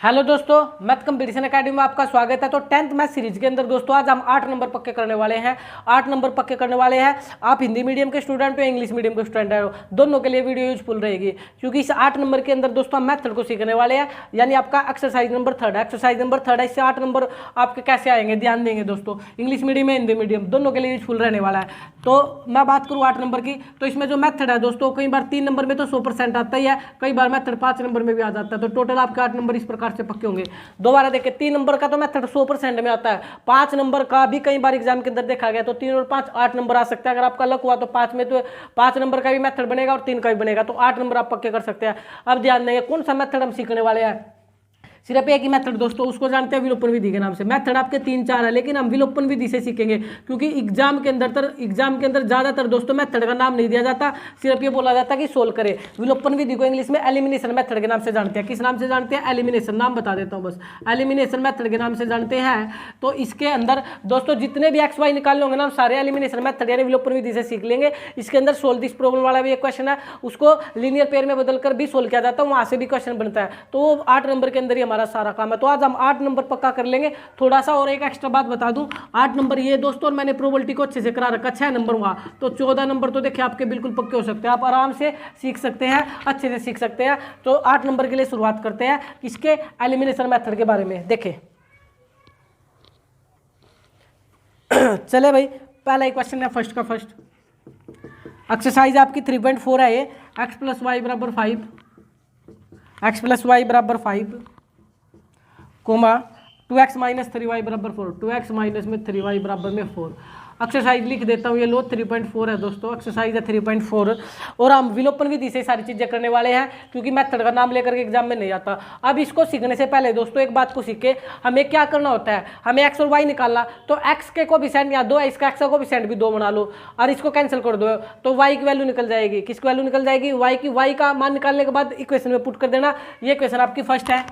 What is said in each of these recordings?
Hello दोस्तों, math competition academy में आपका स्वागत है। तो 10th मैथ सीरीज के अंदर दोस्तों आज हम 8 नंबर पक्के करने वाले हैं। 8 नंबर पक्के करने वाले हैं। आप हिंदी मीडियम के स्टूडेंट हो, इंग्लिश मीडियम के स्टूडेंट हो, दोनों के लिए वीडियो यूजफुल रहेगी, क्योंकि इस 8 नंबर के अंदर दोस्तों हम मैथड को सीखने वाले हैं। यानी आपका एक्सरसाइज नंबर 3 है। एक्सरसाइज नंबर 3 है। इससे 8 नंबर आपके कैसे आएंगे ध्यान देंगे दोस्तों। इंग्लिश मीडियम या हिंदी मीडियम दोनों के लिए यूजफुल रहने वाला है। तो मैं बात करूँ 8 नंबर की, तो इसमें जो मैथड है दोस्तों, कई बार 3 नंबर में तो 100% आता ही है, कई बार मैथड 5 नंबर में भी आ जाता है। तो टोटल आपके 8 नंबर इस प्रकार से पक्के होंगे। दोबारा देखें, 3 नंबर का तो मेथड 100% में आता है। 5 नंबर का भी कई बार एग्जाम के अंदर देखा गया, तो 3 और 5 8 नंबर आ सकता है। अगर आपका लक हुआ तो 5 में तो 5 नंबर का भी मेथड बनेगा और 3 का भी बनेगा, तो 8 नंबर आप पक्के कर सकते हैं। अब ध्यान देंगे कौन सा मेथड हम सीखने वाले हैं। सिर्फ एक ही मेथड दोस्तों, उसको जानते हैं विलोपन विधि के नाम से। मेथड आपके 3-4 है, लेकिन हम विलोपन विधि से सीखेंगे, क्योंकि एग्जाम के अंदर ज्यादातर दोस्तों मेथड का नाम नहीं दिया जाता, सिर्फ ये बोला जाता है कि सोल्व करे। विलोपन विधि को इंग्लिश में एलिमिनेशन मेथड के नाम से जानते हैं। किस नाम से जानते हैं? एलिमिनेशन। नाम बता देता हूँ बस, एलिमिनेशन मेथड के नाम से जानते हैं। तो इसके अंदर दोस्तों जितने भी एक्स वाई निकालने होंगे ना, सारे एलिमिनेशन मेथड यानी विलोपन विधि से सीख लेंगे। इसके अंदर सोल्व दिस प्रॉब्लम वाला भी एक क्वेश्चन है, उसको लीनियर पेयर में बदलकर भी सोल्व किया जाता है, वहां से भी क्वेश्चन बनता है। तो 8 नंबर के अंदर ही हमारा सारा काम है। तो आज हम 8 नंबर पक्का कर लेंगे। थोड़ा सा और एक एक्स्ट्रा बात बता दूं, 8 नंबर ये दोस्तों, और मैंने प्रोबेबिलिटी को अच्छे से करा रखा। 6 नंबर हुआ तो 14 नंबर तो देखिए आपके बिल्कुल पक्के हो सकते हैं। आप आराम से सीख सकते हैं, अच्छे से सीख सकते हैं। तो 8 नंबर के लिए शुरुआत करते हैं इसके एलिमिनेशन मेथड के बारे में। देखें चले भाई, पहला एक क्वेश्चन है फर्स्ट का फर्स्ट। एक्सरसाइज आपकी 3.4 है ये। x + y = 5, x + y = 5, comma 2x - 3y = 4, 2x minus में 3y बराबर में 4। एक्सरसाइज लिख देता हूँ, ये लो 3.4 है दोस्तों, एक्सरसाइज है 3.4। और हम विलोपन विधि से सारी चीज़ें करने वाले हैं, क्योंकि मेथड का नाम लेकर के एग्जाम में नहीं आता। अब इसको सीखने से पहले दोस्तों एक बात को सीखे, हमें क्या करना होता है, हमें x और y निकालना। तो x के कोएफिशिएंट यहाँ 2 है, इसका x का कोएफिशिएंट भी 2 बना लो और इसको कैंसिल कर दो, तो y की वैल्यू निकल जाएगी। किसकी वैल्यू निकल जाएगी? y का मान निकालने के बाद इक्वेशन में पुट कर देना। ये इक्वेशन आपकी फर्स्ट है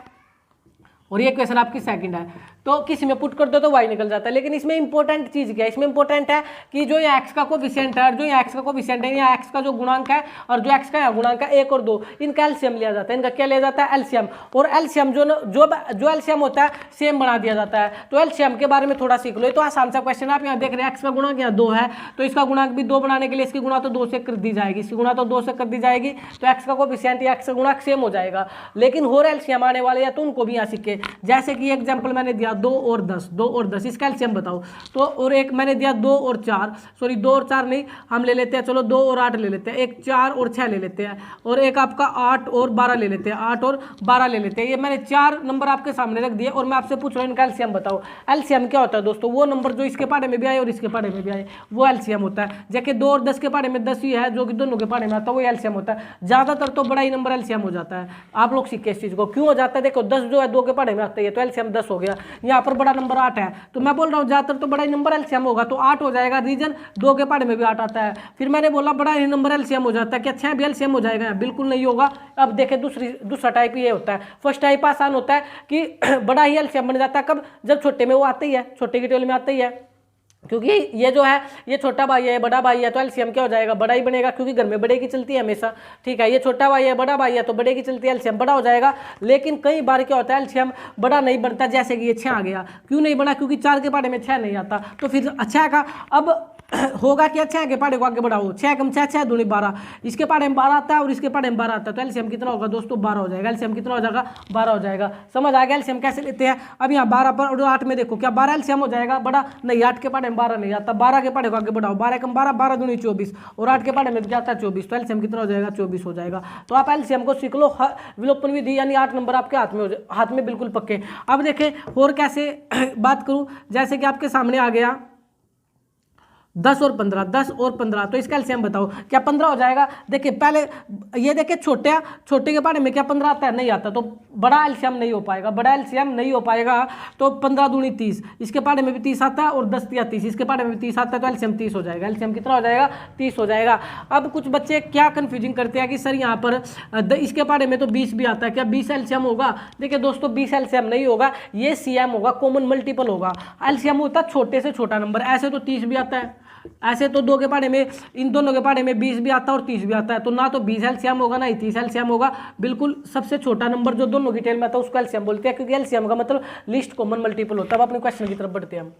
और ये क्वेश्चन आपकी सेकंड है। तो किसी में पुट कर दो तो y निकल जाता है। लेकिन इसमें इंपॉर्टेंट चीज क्या है? इसमें इंपॉर्टेंट है कि जो ये x का कोएफिशिएंट है और जो ये x का कोएफिशिएंट है, या x का जो गुणांक है और जो x का यहाँ गुणांक है 1 और 2, इनका एलसीएम लिया जाता है। इनका क्या लिया जाता है? एलसीएम। और एलसीएम जो एलसीएम होता है सेम बना दिया जाता है। तो एलसीएम के बारे में थोड़ा सीख लो। तो आसान सा क्वेश्चन है। आप यहाँ देख रहे हैं x का गुणांक यहाँ 2 है, तो इसका गुणांक भी 2 बनाने के लिए इसकी गुणा तो 2 से कर दी जाएगी, इसकी गुणा तो 2 से कर दी जाएगी। तो x का कोएफिशिएंट या x का गुणांक सेम हो जाएगा। लेकिन और एलसीएम आने वाले हैं तो उनको भी यहाँ सीखे। जैसे कि एग्जाम्पल मैंने दिया 2 और 10, इसका एलसीएम बताओ। तो और एक मैंने दिया 2 और 4, सॉरी 2 और 4 नहीं, हम ले लेते हैं, चलो 2 और 8 ले लेते हैं, एक 4 और 6 ले लेते हैं, और एक आपका 8 और 12 ले लेते हैं, 8 और 12 ले लेते हैं। ये मैंने 4 नंबर आपके सामने रख दिए और मैं आपसे पूछ रहा हूँ इनका एलसीएम बताओ। एलसीएम क्या होता है दोस्तों? वो नंबर जो इसके पढ़े में भी आए और इसके पढ़े में भी आए, वो एलसीएम होता है। जैसे 2 और 10 के पढ़े में 10 ही है, जो कि दोनों के पढ़े में आता है, वो एलसीएम होता है। ज्यादातर तो बड़ा ही नंबर एलसीएम हो जाता है। आप लोग सीखे इस चीज को। क्यों हो जाता है? देखो 10 जो है 2 के पढ़े में आता है, तो एलसीएम 10 हो गया। यहाँ पर बड़ा नंबर 8 है, तो मैं बोल रहा हूँ ज्यादातर तो बड़ा ही नंबर एलसीएम होगा, तो 8 हो जाएगा। रीजन 2 के पढ़े में भी 8 आता है। फिर मैंने बोला बड़ा ही नंबर एलसीएम हो जाता है, क्या 6 भी एलसीएम हो जाएगा? बिल्कुल नहीं होगा। अब देखें दूसरा टाइप ये होता है। फर्स्ट टाइप आसान होता है कि बड़ा ही एलसीएम बन जाता है। कब? जब छोटे में वो आते ही है, छोटे की टेबल में आते ही है, क्योंकि ये जो है ये छोटा भाई है, बड़ा भाई है, तो एलसीएम क्या हो जाएगा? बड़ा ही बनेगा, क्योंकि घर में बड़े की चलती है हमेशा। ठीक है, ये छोटा भाई है, बड़ा भाई है, तो बड़े की चलती है, एलसीएम बड़ा हो जाएगा। लेकिन कई बार क्या होता है, एलसीएम बड़ा नहीं बनता। जैसे कि ये 6 आ गया, क्यों नहीं बना? क्योंकि 4 के पढ़े में 6 नहीं आता। तो फिर 6 का अब होगा क्या? 6 के पढ़े को आगे बढ़ाओ, 6 कम 6, 6 दूनी 12, इसके पढ़े में 12 आता है और इसके पढ़े में 12 आता है, तो एलसीएम कितना होगा दोस्तों? 12 हो जाएगा। एलसीएम कितना हो जाएगा? 12 हो जाएगा। समझ आ गया एलसीएम कैसे लेते हैं? अब यहाँ 12 पर और 8 में देखो, क्या 12 एलसीएम हो जाएगा? बड़ा नहीं, 8 के पढ़े में 12 नहीं आता, 12 के पढ़े को आगे बढ़ाओ, 12 कम 12, 12 दूनी 24, और 8 के पढ़े में क्या आता है? 24, तो एलसीएम कितना हो जाएगा? 24 हो जाएगा। तो आप एलसीएम को सीख लो। विलोपन विधि यानी 8 नंबर आपके हाथ में बिल्कुल पक्के। अब देखें और कैसे बात करूं, जैसे कि आपके सामने आ गया 10 और 15, 10 और 15, तो इसका एलसीएम बताओ। क्या 15 हो जाएगा? देखिए पहले ये देखिए छोटे के बारे में क्या 15 आता है? नहीं आता, तो बड़ा एलसीएम नहीं हो पाएगा। बड़ा एलसीएम नहीं हो पाएगा, तो 15 दूनी 30, इसके बारे में भी 30 आता है, और 10 या 30, इसके बारे में भी 30 आता है, तो एलसीएम 30 हो जाएगा। एलसीएम कितना हो जाएगा? 30 हो जाएगा। अब कुछ बच्चे क्या कन्फ्यूजिंग करते हैं कि सर यहाँ पर इसके बारे में तो 20 भी आता है, क्या 20 एलसीएम होगा? देखिए दोस्तों 20 एलसीएम नहीं होगा, ये सीएम होगा, कॉमन मल्टीपल होगा। एलसीएम होता है छोटे से छोटा नंबर। ऐसे तो 30 भी आता है, ऐसे तो दो के पहाड़े में, इन दोनों के पहाड़े में 20 भी आता है और 30 भी आता है, तो ना तो 20 एलसीएम होगा ना ही 30 एलसीएम होगा। बिल्कुल सबसे छोटा नंबर जो दोनों की टेल में आता है उसको एलसीएम बोलते हैं, क्योंकि एलसीएम का मतलब लीस्ट कॉमन मल्टीपल होता है। अब अपने क्वेश्चन की तरफ बढ़ते हैं हम।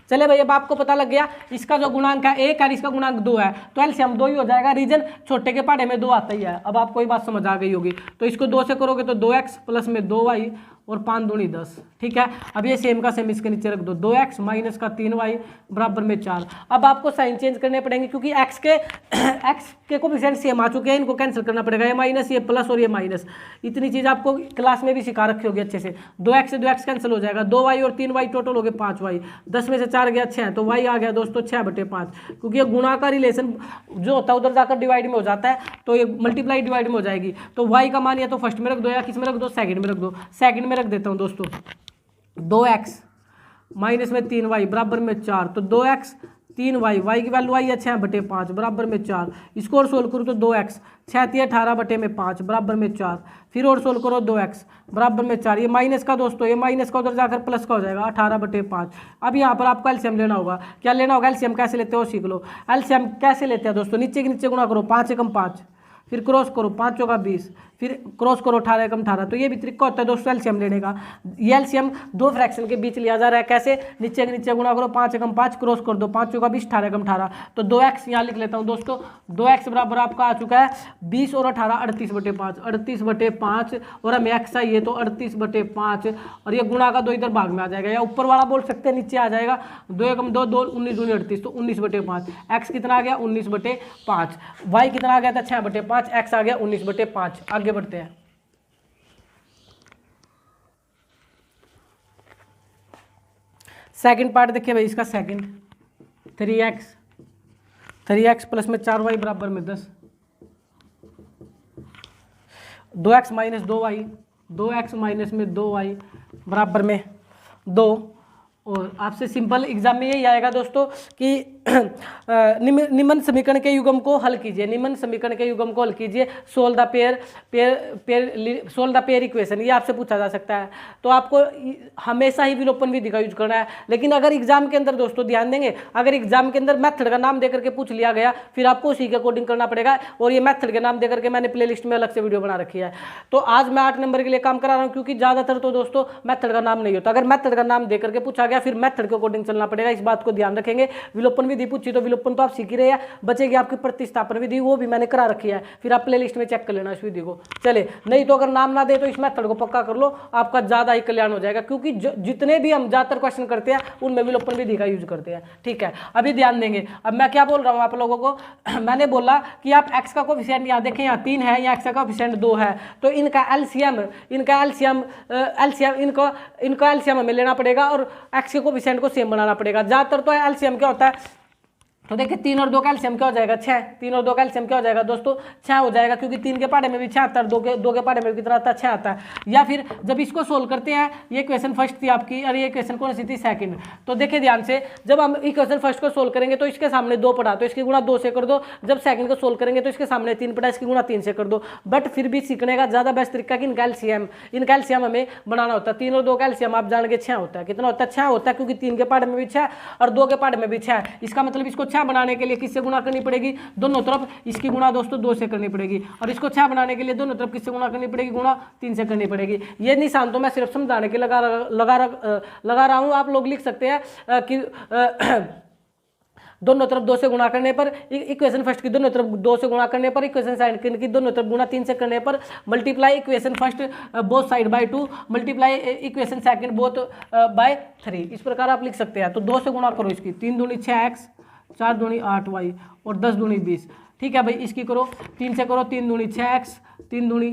चले भाई, अब आपको पता लग गया इसका जो गुणांक है 1 और इसका गुणांक 2 है, तो एलसीएम 2 ही हो जाएगा। रीजन छोटे के पहाड़े में 2 आता ही है। अब आपको ये बात समझ आ गई होगी। तो इसको 2 से करोगे तो 2x प्लस में 2y और 5 दूनी 10, ठीक है। अब ये सेम का सेम इसके नीचे रख दो, 2x माइनस का 3y बराबर में 4। अब आपको साइन चेंज करने पड़ेंगे, क्योंकि x के कोफिशिएंट सेम आ चुके हैं, इनको कैंसिल करना पड़ेगा। ये माइनस, ये प्लस और ये माइनस। इतनी चीज़ आपको क्लास में भी सिखा रखी होगी अच्छे से। 2x से 2x कैंसिल हो जाएगा, 2y और 3y टोटल हो गए 5y। 10 में से 4 गया 6, तो y आ गया दोस्तों 6/5, क्योंकि ये गुणा का रिलेशन जो होता है उधर जाकर डिवाइड में हो जाता है, तो ये मल्टीप्लाई डिवाइड में हो जाएगी। तो y का मान या तो फर्स्ट में रख दो या किस में रख दो, सेकंड में रख दो। सेकंड में रख देता हूँ दोस्तों, 2x माइनस में 3y बराबर में 4, तो 2x 3y, y की वैल्यू आई है 6/5 बराबर में 4। इसको और सोल्व करूँ तो 2x 6 18/5 बराबर में 4। फिर और सोल्व करो 2x बराबर में 4। ये माइनस का दोस्तों, ये माइनस का उधर जाकर प्लस का हो जाएगा 18/5। अब यहाँ पर आपको एलसीएम लेना होगा। क्या लेना होगा? एलसीएम कैसे लेते हो सीख लो। एलसीएम कैसे लेते हैं दोस्तों, नीचे के नीचे गुणा करो, 5 एकम 5, फिर क्रॉस करो 5 चौका 20, फिर क्रॉस करो 18 एकम 18। तो ये भी तरीका होता है दोस्तों एलसीएम लेने का। ये एलसीएम दो फ्रैक्शन के बीच लिया जा रहा है। कैसे? नीचे के नीचे गुणा करो, 5 एकम 5, क्रॉस कर दो 5 चौका 20, 18 एकम 18। तो 2x यहाँ लिख लेता हूँ दोस्तों। 2x बराबर आपका आ चुका है 20 और 18 38/5, 38/5, और हमें x चाहिए तो 38/5, और ये गुणा का 2 इधर भाग में आ जाएगा, या ऊपर वाला बोल सकते हैं, नीचे आ जाएगा 2 एकम 2, 2 19 दूनी 38, तो 19/5। x कितना आ गया? 19/5। y कितना आ गया था? 6/5। x आ गया 19/5। आगे बढ़ते हैं। सेकंड पार्ट देखिए भाई, इसका सेकंड 3x प्लस में 4y बराबर में 10। 2x minus 2y, 2x minus में 2y बराबर में 2। और आपसे सिंपल एग्जाम में यही आएगा दोस्तों कि निम्न समीकरण के युग्म को हल कीजिए। निम्न समीकरण के युग्म को हल कीजिए, सोल्व द पेयर इक्वेशन, ये आपसे पूछा जा सकता है। तो आपको हमेशा ही विलोपन विधि का यूज करना है। लेकिन अगर एग्जाम के अंदर दोस्तों ध्यान देंगे, अगर एग्जाम के अंदर मेथड का नाम देकर के पूछ लिया गया, फिर आपको उसी के अकॉर्डिंग करना पड़ेगा। और ये मेथड के नाम देकर के मैंने प्ले लिस्ट में अलग से वीडियो बना रखी है। तो आज मैं 8 नंबर के लिए काम करा रहा हूँ, क्योंकि ज़्यादातर तो दोस्तों मेथड का नाम नहीं होता। अगर मेथड का नाम देकर के पूछा गया, फिर मेथड के अकॉर्डिंग चलना पड़ेगा। इस बात को ध्यान रखेंगे। विलोपन विधि पूछी तो विलोपन तो आप सीख ही रहे हैं, बचेगी आपकी प्रतिस्थापन विधि, वो भी मैंने करा रखी है। फिर आप प्ले लिस्ट में चेक कर लेना इस विधि को। चले, नहीं तो अगर नाम ना दे तो इस मेथड को पक्का कर लो, आपका ज़्यादा ही कल्याण हो जाएगा। क्योंकि जितने भी हम ज़्यादातर क्वेश्चन करते हैं उनमें विलोपन विधि का यूज करते हैं। ठीक है, अभी ध्यान देंगे। अब मैं क्या बोल रहा हूँ आप लोगों को, मैंने बोला कि आप x का कोफिशिएंट यहाँ देखें, यहाँ 3 है, यहाँ x का कोफिशिएंट 2 है, तो इनका एलसीएम हमें लेना पड़ेगा और x के कोफिशिएंट को सेम बनाना पड़ेगा। ज़्यादातर तो एलसीएम क्या होता है, तो देखिए 3 और 2 का एलसीएम क्या हो जाएगा? 6। 3 और 2 का एलसीएम क्या हो जाएगा दोस्तों? 6 हो जाएगा, क्योंकि 3 के पहाड़े में भी 6 आता है, 2 के पहाड़े में भी कितना आता है? 6 आता है। या फिर जब इसको सोल्व करते हैं, ये इक्वेशन फर्स्ट थी आपकी और ये इक्वेशन कौन सी थी? सेकंड। तो देखिए ध्यान से, जब हम इक्वेशन फर्स्ट को सोल्व करेंगे तो इसके सामने 2 पड़ा, तो इसकी गुणा 2 से कर दो। जब सेकंड को सोल्व करेंगे तो इसके सामने 3 पड़ा, इसकी गुणा 3 से कर दो। बट फिर भी सीखने का ज़्यादा बेस्ट तरीका कि इनका एलसीएम हमें बनाना होता है। 3 और 2 का एलसीएम आप जान के 6 होता है। कितना होता है? 6 होता है, क्योंकि 3 के पहाड़े में भी 6 और 2 के पहाड़े में भी 6। इसका मतलब इसको 6 बनाने के लिए किससे गुणा करनी पड़ेगी? दोनों तरफ इसकी गुणा दोस्तों 2 से करनी पड़ेगी। और इसको 6 बनाने के लिए दोनों तरफ किससे गुणा करनी पड़ेगी? गुणा 3 से करनी पड़ेगी। ये निशान तो मैं सिर्फ समझाने के लगा रहा हूँ। आप लोग लिख सकते हैं कि दोनों तरफ 2 से गुणा करने पर, इक्वेशन फर्स्ट की दोनों तरफ 2 से गुणा करने पर, इक्वेशन सेकंड की दोनों तरफ गुणा 3 से करने पर, multiply equation first both side by 2, multiply equation second both by 3। इस प्रकार आप लिख सकते हैं। तो 2 से गुणा करो इसकी, 3 दूनी 6x, 4 दूनी 8y और 10 दूनी 20। ठीक है भाई, इसकी करो 3 से करो, 3 दूनी 6x, 3 दूनी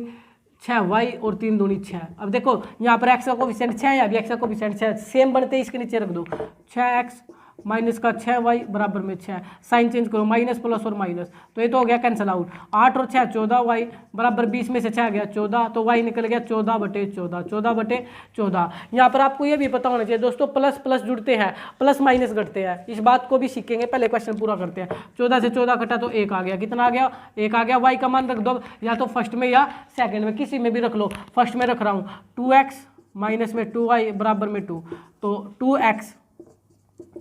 6y और 3 दूनी 6। अब देखो यहाँ पर x का कोफिशिएंट 6 है, अभी x का कोफिशिएंट 6 सेम बनते हैं, इसके नीचे रख दो 6x माइनस का 6y बराबर में 6। साइन चेंज करो, माइनस प्लस और माइनस, तो ये तो हो गया कैंसिल आउट। 8 और 6 14y बराबर 20 में से 6 गया 14, तो y निकल गया 14/14, 14/14। यहाँ पर आपको ये भी पता होना चाहिए दोस्तों, प्लस प्लस जुड़ते हैं, प्लस माइनस घटते हैं, इस बात को भी सीखेंगे। पहले क्वेश्चन पूरा करते हैं। 14 से 14 घटा तो 1 आ गया, कितना आ गया? 1 आ गया। y का मान रख दो या तो फर्स्ट में या सेकंड में, किसी में भी रख लो। फर्स्ट में रख रहा हूँ, 2x माइनस में 2y बराबर में 2, तो 2x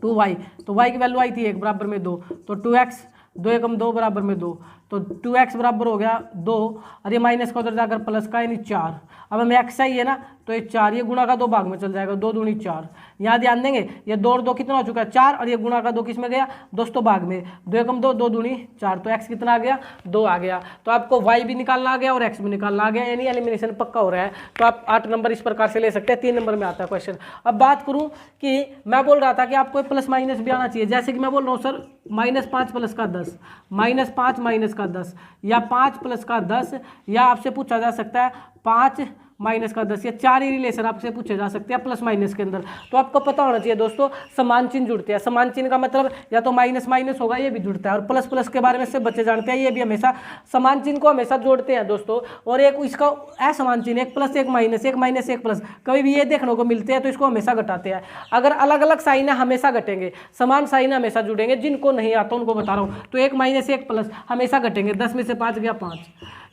2y, तो y की वैल्यू आई थी 1 बराबर में 2, तो 2x 2 एकम 2 बराबर में 2, तो 2x बराबर हो गया 2, और ये माइनस का उधर जाकर प्लस का यानी 4। अब हमें x चाहिए है ना, तो ये 4, ये गुणा का 2 भाग में चल जाएगा, 2 दूनी 4। यहाँ ध्यान देंगे, ये 2 और 2 कितना हो चुका है? 4, और ये गुणा का 2 किस में गया? दोस्तों भाग में। 2 एकम 2, 2 दूनी 4, तो x कितना आ गया? 2 आ गया। तो आपको y भी निकालना आ गया और x भी निकालना आ गया, यानी एलिमिनेशन पक्का हो रहा है। तो आप 8 नंबर इस प्रकार से ले सकते हैं। 3 नंबर में आता है क्वेश्चन। अब बात करूँ कि मैं बोल रहा था कि आपको प्लस माइनस भी आना चाहिए, जैसे कि मैं बोल रहा हूँ सर -5 प्लस का 10, -5 माइनस का 10, या 5 प्लस का 10, या आपसे पूछा जा सकता है 5 माइनस का 10, या 4 ही रिलेशन आपसे पूछे जा सकते हैं प्लस माइनस के अंदर। तो आपको पता होना चाहिए दोस्तों, समान चिन्ह जुड़ते हैं। समान चिन्ह का मतलब या तो माइनस माइनस होगा, ये भी जुड़ता है, और प्लस प्लस के बारे में से बच्चे जानते हैं, ये भी हमेशा समान चिन्ह को हमेशा जोड़ते हैं दोस्तों। और एक इसका असमान चिन्ह, 1 प्लस 1 माइनस, 1 माइनस 1 प्लस, कभी भी ये देखने को मिलते हैं, तो इसको हमेशा घटाते हैं। अगर अलग अलग साइन है हमेशा घटेंगे, समान साइन हमेशा जुड़ेंगे। जिनको नहीं आता उनको बता रहा हूँ, तो 1 माइनस 1 प्लस हमेशा घटेंगे। 10 में से 5 गया 5,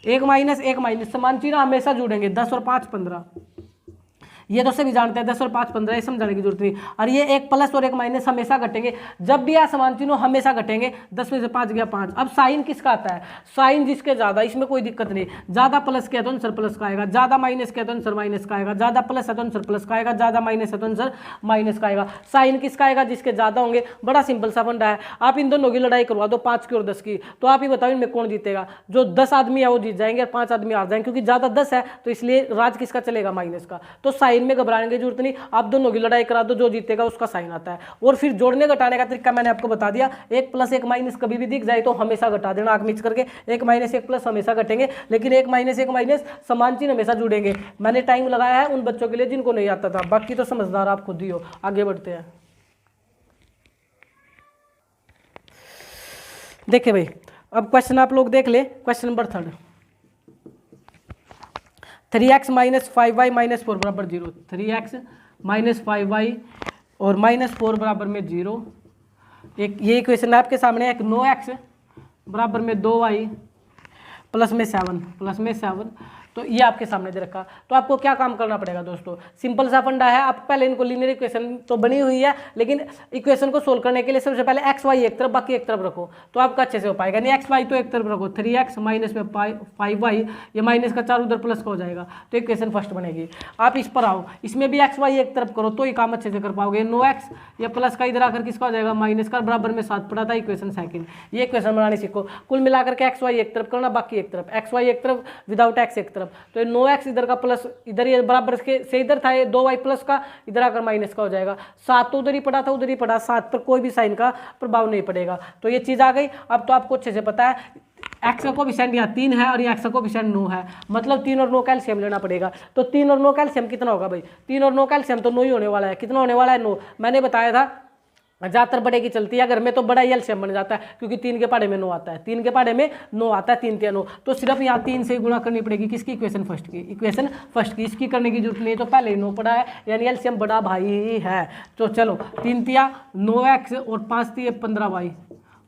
1 माइनस 1 माइनस, समान चिन्ह हमेशा जुड़ेंगे। 10 और 5 15, ये तो सभी जानते हैं। 10 और 5 15, ये समझाने की जरूरत नहीं। और ये 1 प्लस और 1 माइनस हमेशा घटेंगे, जब भी असमान चिन्ह हमेशा घटेंगे। 10 में से 5 गया 5। अब साइन किसका आता है? साइन जिसके ज़्यादा, इसमें कोई दिक्कत नहीं। ज़्यादा प्लस किया तो आंसर प्लस का आएगा, ज़्यादा माइनस किया तो आंसर माइनस का आएगा, ज़्यादा प्लस है तो आंसर प्लस का आएगा, ज़्यादा माइनस है तो आंसर माइनस का आएगा। साइन किसका आएगा? जिसके ज़्यादा होंगे। बड़ा सिंपल सा फंडा है। आप इन दोनों की लड़ाई करवा दो, 5 की और 10 की, तो आप ही बताओ इनमें कौन जीतेगा? जो 10 आदमी है वो जीत जाएंगे और 5 आदमी हार जाएंगे, क्योंकि ज़्यादा 10 है, तो इसलिए राज किसका चलेगा? माइनस का। तो साइन में घबराने की जरूरत नहीं, आप दोनों की लड़ाई करा दो, जो जीतेगा उसका साइन आता है। और फिर जोड़ने घटाने का तरीका मैंने आपको बता दिया। 1 प्लस 1 माइनस कभी भी दिख जाए तो हमेशा घटा देना, आंख मिच करके। 1 माइनस 1 प्लस हमेशा घटेंगे, लेकिन 1 माइनस 1 माइनस समान चिन्ह हमेशा जुड़ेंगे। मैंने टाइम लगाया है उन बच्चों के लिए जिनको नहीं आता था, बाकी तो समझदार आप खुद ही हो। आगे बढ़ते हैं। देखिए भाई, अब क्वेश्चन आप लोग देख ले। Question number 3, 3x minus 5y minus 4 बराबर 0। 3x माइनस 5y और माइनस 4 बराबर में 0। एक ये इक्वेशन आपके सामने है। एक 9x बराबर में 2y प्लस में 7, तो ये आपके सामने दे रखा। तो आपको क्या काम करना पड़ेगा दोस्तों? सिंपल सा फंडा है। आप पहले इनको लीनियर इक्वेशन तो बनी हुई है, लेकिन इक्वेशन को सोल्व करने के लिए सबसे पहले एक्स वाई एक तरफ बाकी एक तरफ रखो, तो आपका अच्छे से हो पाएगा। नहीं एक्स वाई तो एक तरफ रखो, 3x माइनस में 5y, ये माइनस का 4 उधर प्लस का हो जाएगा, तो इक्वेशन फर्स्ट बनेगी। आप इस पर आओ, इसमें भी एक्स वाई एक तरफ करो तो ये काम अच्छे से कर पाओगे। 9x या प्लस का इधर आकर किसका हो जाएगा? माइनस का, बराबर में 7 पड़ा था, इक्वेशन सेकंड। ये इक्वेशन बनाने सीखो। कुल मिलाकर के एक्स वाई एक तरफ करना, बाकी एक तरफ, एक्स वाई एक तरफ विदाउट एक्स एक तरफ। तो 9x इधर का प्लस इधर, ये बराबर से इधर था, ये 2y प्लस का इधर आकर माइनस का हो जाएगा। 7 तो उधर ही पड़ा था, उधर ही पड़ा, 7 पर कोई भी साइन का प्रभाव नहीं पड़ेगा। तो ये चीज़ आ गई। अब तो आपको अच्छे से पता है एक्स का कोएफिशिएंट यहाँ 3 है और ये एक्स का कोएफिशिएंट 9 है, मतलब 3 और 9 का एलसीएम लेना पड़ेगा। तो 3 और 9 का एलसीएम कितना होगा भाई? 3 और 9 का एलसीएम तो 9 ही होने वाला है। कितना होने वाला है? 9। मैंने बताया था ज़्यादातर बड़े की चलती है, घर में तो बड़ा ही एलसीएम बन जाता है, क्योंकि 3 के पहाड़े में 9 आता है, 3 के पहाड़े में 9 आता है, 3 9। तो सिर्फ यहाँ 3 से गुणा करनी पड़ेगी। किसकी? इक्वेशन फर्स्ट की। इक्वेशन फर्स्ट की, इसकी करने की जरूरत नहीं है, तो पहले ही 9 पड़ा है, यानी एलसीएम बड़ा भाई ही है। तो चलो 3 तिया 9x और 5 तिये 15y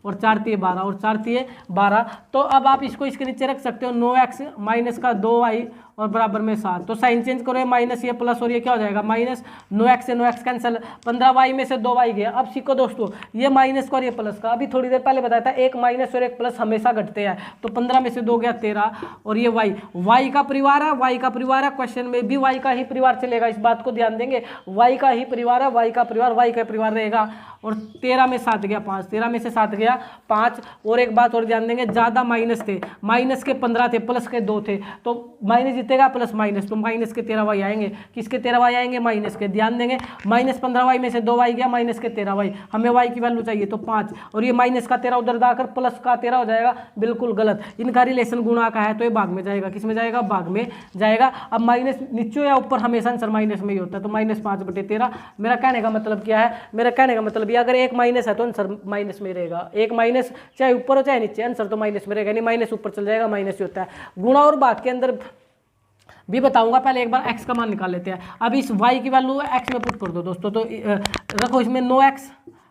और 4 तिये 12 और 4 तिये 12। तो अब आप इसको इसके नीचे रख सकते हो, 9x माइनस का 2y और बराबर में 7। तो साइन चेंज करो, माइनस ये प्लस और ये क्या हो जाएगा? माइनस। 9x से 9x कैंसिल, 15y में से 2y गया। अब सीखो दोस्तों, ये माइनस का और ये प्लस का। अभी थोड़ी देर पहले बताया था एक माइनस और एक प्लस हमेशा घटते हैं। तो 15 में से 2 गया 13 और ये y का परिवार है, y का परिवार है। क्वेश्चन में भी y का ही परिवार चलेगा, इस बात को ध्यान देंगे। y का ही परिवार है, y का परिवार y का परिवार रहेगा। और 13 में 7 गया 5, 13 में से 7 गया 5। और एक बात और ध्यान देंगे, ज़्यादा माइनस थे, माइनस के 15 थे, प्लस के 2 थे, तो माइनस जीतेगा प्लस माइनस, तो माइनस के 13y आएंगे। किसके 13y आएंगे? माइनस के। ध्यान देंगे माइनस 15y में से 2y गया, माइनस के 13y, हमें y की वैल्यू चाहिए तो 5, और ये माइनस का 13 उधर जाकर प्लस का 13 हो जाएगा, बिल्कुल गलत। इनका रिलेशन गुणा का है तो ये भाग में जाएगा। किस में जाएगा? भाग में जाएगा। अब माइनस नीचे या ऊपर हमेशा आंसर माइनस में ही होता है, तो -5/13। मेरा कहने का मतलब क्या है? मेरा कहने का मतलब ये अगर एक माइनस है तो आंसर माइनस में रहेगा। एक माइनस चाहे ऊपर हो चाहे नीचे, आंसर तो माइनस में रहेगा, नहीं माइनस ऊपर चल जाएगा, माइनस ही होता है। गुणा और भाग के अंदर भी बताऊंगा, पहले एक बार x का मान निकाल लेते हैं। अब इस y की वैल्यू x में पुट कर दो दोस्तों, तो रखो इसमें 9x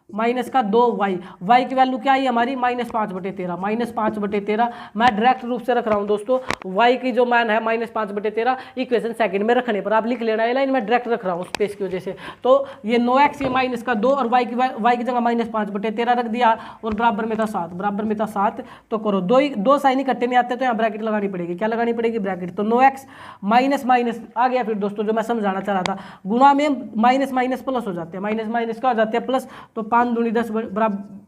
माइनस का 2y, y की वैल्यू क्या आई हमारी? -5/13, -5/13 मैं डायरेक्ट रूप से रख रहा हूँ दोस्तों। y की जो मान है -5/13, इक्वेशन सेकंड में रखने पर आप लिख लेना, ये लाइन मैं डायरेक्ट रख रहा हूँ स्पेस की वजह से। तो ये 9x ये माइनस का 2 और y की जगह -5/13 रख दिया, और बराबर में था 7, बराबर में था 7। तो करो, दो साइन इकट्ठे नहीं आते तो यहाँ ब्रैकेट लगानी पड़ेगी। क्या लगानी पड़ेगी? ब्रैकेट। तो 9x माइनस माइनस आ गया फिर दोस्तों, जो मैं समझाना चाह रहा था, गुणा में माइनस माइनस प्लस हो जाते हैं, माइनस माइनस क्या हो जाते हैं? प्लस। तो 5 दूनी 10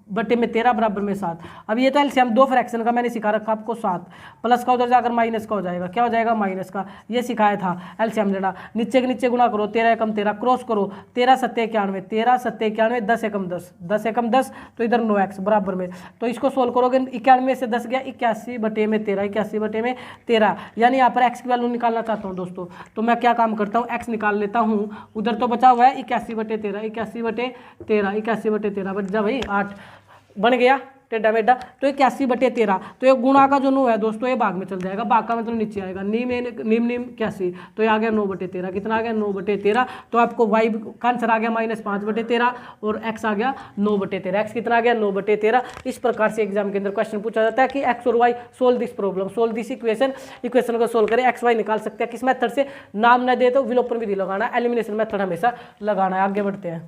बटे में 13 बराबर में 7। अब ये तो एलसीएम दो फ्रैक्शन का मैंने सिखा रखा आपको, 7 प्लस का उधर जाकर माइनस का हो जाएगा। क्या हो जाएगा? माइनस का। ये सिखाया था एलसीएम लेना। नीचे के नीचे गुणा करो, 13 एकम 13 क्रॉस करो, 13 7 91, 13 7 91, 10 एकम 10, 10 एकम 10, तो इधर 9x बराबर में। तो इसको सोल्व करोगे, 91 से 10 गया 81 बटे में 13, 81 बटे में 13, यानी यहाँ पर x की वैल्यू निकालना चाहता हूँ दोस्तों। तो मैं क्या काम करता हूँ? x निकाल लेता हूँ। उधर तो बचा हुआ है 81 बटे 13, 81 बटे 13, 81 बटे 13 बच जा भाई 8 बन गया टेढ़ा मेढ़ा। तो 81 बटे 13, तो ये गुणा का जो 9 है दोस्तों ये भाग में चल जाएगा, भाग का मतलब नीचे आएगा, नीम 81, तो ये आ गया 9/13। कितना आ गया? 9/13। तो आपको y का आंसर आ गया -5/13 और x आ गया 9/13। x कितना आ गया? 9/13। इस प्रकार से एग्जाम के अंदर क्वेश्चन पूछा जाता है कि x और y solve this problem, solve this equation को सोल्व करें। x y निकाल सकते हैं किस मेथड से? नाम न दे तो विलोपन विधि लगाना, एलिमिनेशन मेथड हमेशा लगाना है। आगे बढ़ते हैं।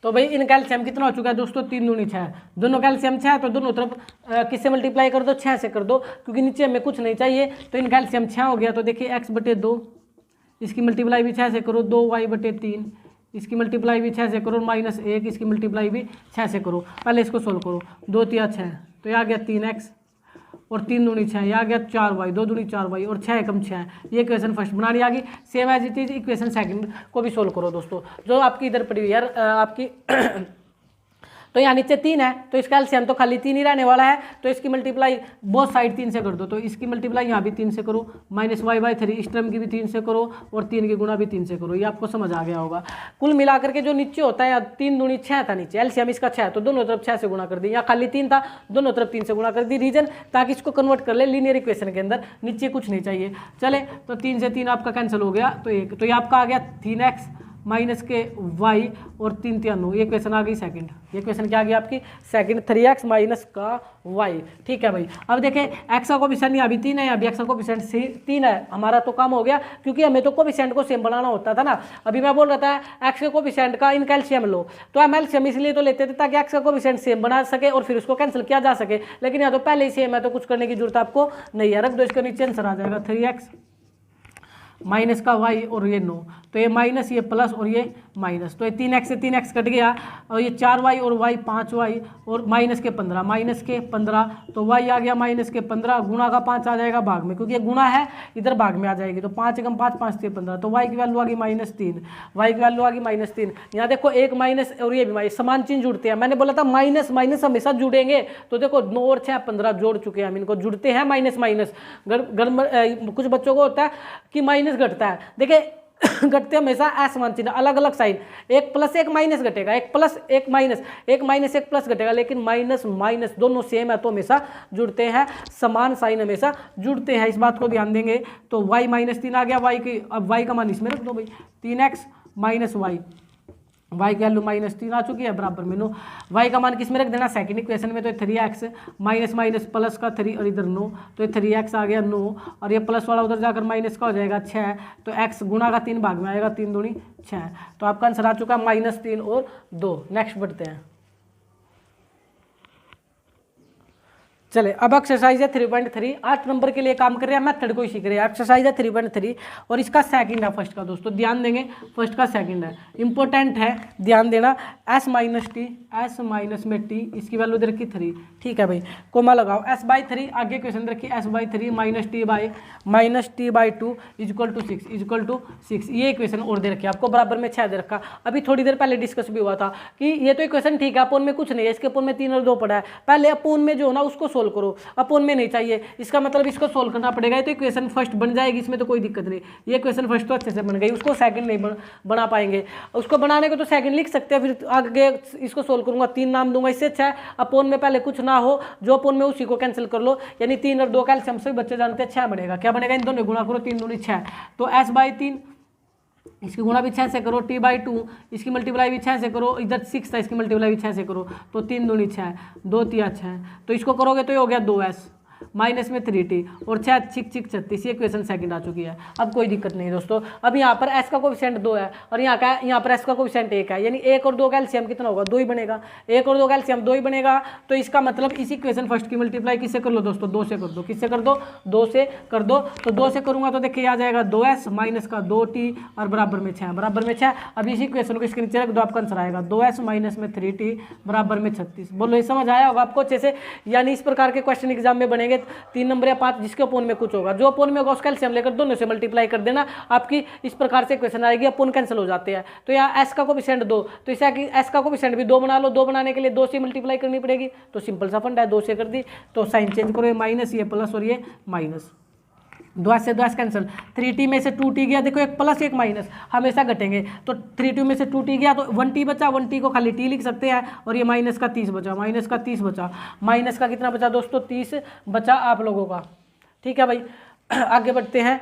तो भाई इनका एलसीएम कितना हो चुका है दोस्तों? 3 दूनी 6, दोनों का एलसीएम 6 है, तो दोनों तरफ किससे मल्टीप्लाई कर दो? 6 से कर दो, क्योंकि नीचे हमें कुछ नहीं चाहिए। तो इनका एलसीएम 6 हो गया। तो देखिए x/2, इसकी मल्टीप्लाई भी 6 से करो, 2y/3, इसकी मल्टीप्लाई भी 6 से करो, -1, इसकी मल्टीप्लाई भी 6 से करो। पहले इसको सोल्व करो, 2 3 6, तो ये आ गया 3x और 3 दूनी 6, ये आ गया 4y, 2 दूनी 4y और 6 एकम 6। ये इक्वेशन फर्स्ट बनानी आ गई। Same as it is equation second को भी सोल्व करो दोस्तों, जो आपकी इधर पड़ी हुई है आपकी तो यहाँ नीचे 3 है, तो इसका एलसीएम तो खाली 3 ही रहने वाला है। तो इसकी मल्टीप्लाई बोथ साइड 3 से कर दो, तो इसकी मल्टीप्लाई यहाँ भी 3 से करो, -y/3, इस टर्म की भी 3 से करो और 3 की गुणा भी 3 से करो। ये आपको समझ आ गया होगा। कुल मिलाकर के जो नीचे होता है, 3 दूनी 6 था नीचे, एलसीएम इसका 6 है, तो दोनों तरफ 6 से गुणा कर दी। यहाँ खाली 3 था, दोनों तरफ 3 से गुणा कर दी। रीजन ताकि इसको कन्वर्ट कर ले लीनियर इक्वेशन के अंदर, नीचे कुछ नहीं चाहिए। चले, तो 3 से 3 आपका कैंसिल हो गया, तो 1, तो ये आपका आ गया 3x माइनस के y और 3 3 9। ये क्वेश्चन आ गई सेकंड। ये क्वेश्चन क्या आ गया आपकी? सेकंड, 3x माइनस का y। ठीक है भाई। अब देखें x का कोफिशिएंट यहाँ भी 3 है, यहाँ भी x का कोफिशिएंट 3 है। हमारा तो काम हो गया, क्योंकि हमें तो कोफिशिएंट को सेम बनाना होता था ना। अभी मैं बोल रहा था x के कोफिशिएंट का इनका एलसीएम लो, तो हम एलसीएम इसलिए तो लेते थे ताकि x का कोफिशिएंट सेम बना सके और फिर उसको कैंसिल किया जा सके। लेकिन यहाँ तो पहले ही सेम है, तो कुछ करने की जरूरत आपको नहीं है। रख दो, इसके नीचे आंसर आ जाएगा 3x माइनस का y और ये 9, तो ये माइनस, ये प्लस और ये माइनस, तो ये 3x से 3x कट गया और ये 4y और y 5y और माइनस के 15, तो y आ गया -15, गुणा का 5 आ जाएगा भाग में, क्योंकि ये गुणा है इधर भाग में आ जाएगी। तो 5 एकम 5, 5 3 15, तो y की वैल्यू आ गई -3, y की वैल्यू आ गई -3। यहाँ देखो एक माइनस और ये भी माइनस, समान चिन्ह जुड़ते हैं। मैंने बोला था माइनस माइनस हमेशा जुड़ेंगे, तो देखो 9 और 6 15 जोड़ चुके हैं हम, इनको जुड़ते हैं माइनस माइनस। कुछ बच्चों को होता है कि माइनस घटता है, देखिए घटते हमेशा असमान चिन्ह, अलग अलग साइन, एक प्लस एक माइनस घटेगा, एक प्लस एक माइनस, एक माइनस एक प्लस घटेगा, लेकिन माइनस माइनस दोनों सेम है तो हमेशा जुड़ते हैं, समान साइन हमेशा जुड़ते हैं। इस बात को ध्यान देंगे। तो y -3 आ गया, y की, अब y का मान इसमें रख दो भाई, 3x माइनस y की वैल्यू -3 आ चुकी है, बराबर में 9। y का मान किस में रख देना? सेकंड इक्वेशन में, तो 3x माइनस माइनस प्लस का 3 और इधर 9, तो 3x आ गया 9 और ये प्लस वाला उधर जाकर माइनस का हो जाएगा 6, तो x गुणा का 3 भाग में आएगा, 3 दूनी 6। तो आपका आंसर आ चुका -3 और 2। नेक्स्ट बढ़ते हैं। चले अब एक्सरसाइज है 3.3, 8 नंबर के लिए काम कर रहे हैं, मेथड को ही सीख रहे हैं। एक्सरसाइज है 3.3 और इसका सेकंड है फर्स्ट का दोस्तों, ध्यान देंगे फर्स्ट का सेकंड है, इंपॉर्टेंट है ध्यान देना। s minus T, s minus में टी, इसकी वैल्यू दे रखी 3, ठीक है भाई, कोमा लगाओ s/3, आगे क्वेश्चन दे रखी s/3 minus T by 2 equal to 6 ये इक्वेशन और दे रखी है आपको, बराबर में 6 दे रखा। अभी थोड़ी देर पहले डिस्कस भी हुआ था कि ये तो इक्वेशन ठीक है, अपोन में कुछ नहीं है, इसके अपोन में 3 और 2 पड़ा है, पहले अपोन में जो ना उसको सोल्व करो, अपोन में नहीं चाहिए, इसका मतलब इसको सोल्व करना पड़ेगा। ये तो इक्वेशन फर्स्ट बन जाएगी, इसमें तो कोई दिक्कत नहीं, ये इक्वेशन फर्स्ट तो अच्छे से बन गई, उसको सेकंड नहीं बना पाएंगे, उसको बनाने को तो सेकंड लिख सकते हैं, फिर आगे इसको सोल्व करूंगा 3 नाम दूंगा, इससे अच्छा है अपोन में पहले कुछ ना हो, जो अपोन में उसी को कैंसिल कर लो, यानी 3 और 2 का एलसीएम से बच्चे जानते हैं 6 बनेगा, क्या बनेगा, इन दोनों गुणा करो, 3 दूनी 6, तो s/3 इसकी गुणा भी 6 से करो, t/2 इसकी मल्टीप्लाई भी 6 से करो, इधर 6 था इसकी मल्टीप्लाई भी 6 से करो, तो 3 दूनी 6, 2 3 6, तो इसको करोगे तो ये हो गया 2s माइनस में 3t और 6 6 6 36, ये इक्वेशन सेकंड आ चुकी है। अब कोई दिक्कत नहीं दोस्तों, अब यहाँ पर s का कोएफिशिएंट 2 है और यहाँ पर s का कोएफिशिएंट 1 है, यानी 1 और 2 का एलसीएम कितना होगा, 2 ही बनेगा, 1 और 2 का एलसीएम 2 ही बनेगा, तो इसका मतलब इस इक्वेशन फर्स्ट की मल्टीप्लाई किससे कर लो दोस्तों, 2 से कर दो, किससे कर दो, 2 से कर दो, तो 2 से करूंगा तो देखिए आ जाएगा 2s माइनस का 2t और बराबर में 6, बराबर में 6। अब इसी इक्वेशन को इसके नीचे रख दो, आपका आंसर आएगा 2s माइनस में 3t बराबर में 36। बोलो ये समझ आया होगा आपको अच्छे से, यानी इस प्रकार के क्वेश्चन एग्जाम में बनेंगे 3 नंबर या 5, जिसके अपोन में कुछ होगा, जो अपोन में होगा उसका एलसीएम लेकर दोनों से मल्टीप्लाई कर देना, आपकी इस प्रकार से क्वेश्चन आएगी, अपोन कैंसिल हो जाते हैं। तो यहाँ s का कोएफिशिएंट 2, तो इसे s का कोएफिशिएंट भी 2 बना लो, 2 बनाने के लिए 2 से मल्टीप्लाई करनी पड़ेगी, तो सिंपल सा फंडा है, 2 से कर दी, तो साइन चेंज करो, ये माइनस ये प्लस और ये माइनस, 2s से 2s कैंसिल, 3t में से 2t गया, देखो एक प्लस एक माइनस हमेशा घटेंगे, तो 3t में से 2t गया तो 1t बचा, 1t को खाली t लिख सकते हैं, और ये माइनस का 30 बचा, माइनस का 30 बचा, माइनस का कितना बचा दोस्तों, 30 बचा आप लोगों का, ठीक है भाई। आगे बढ़ते हैं,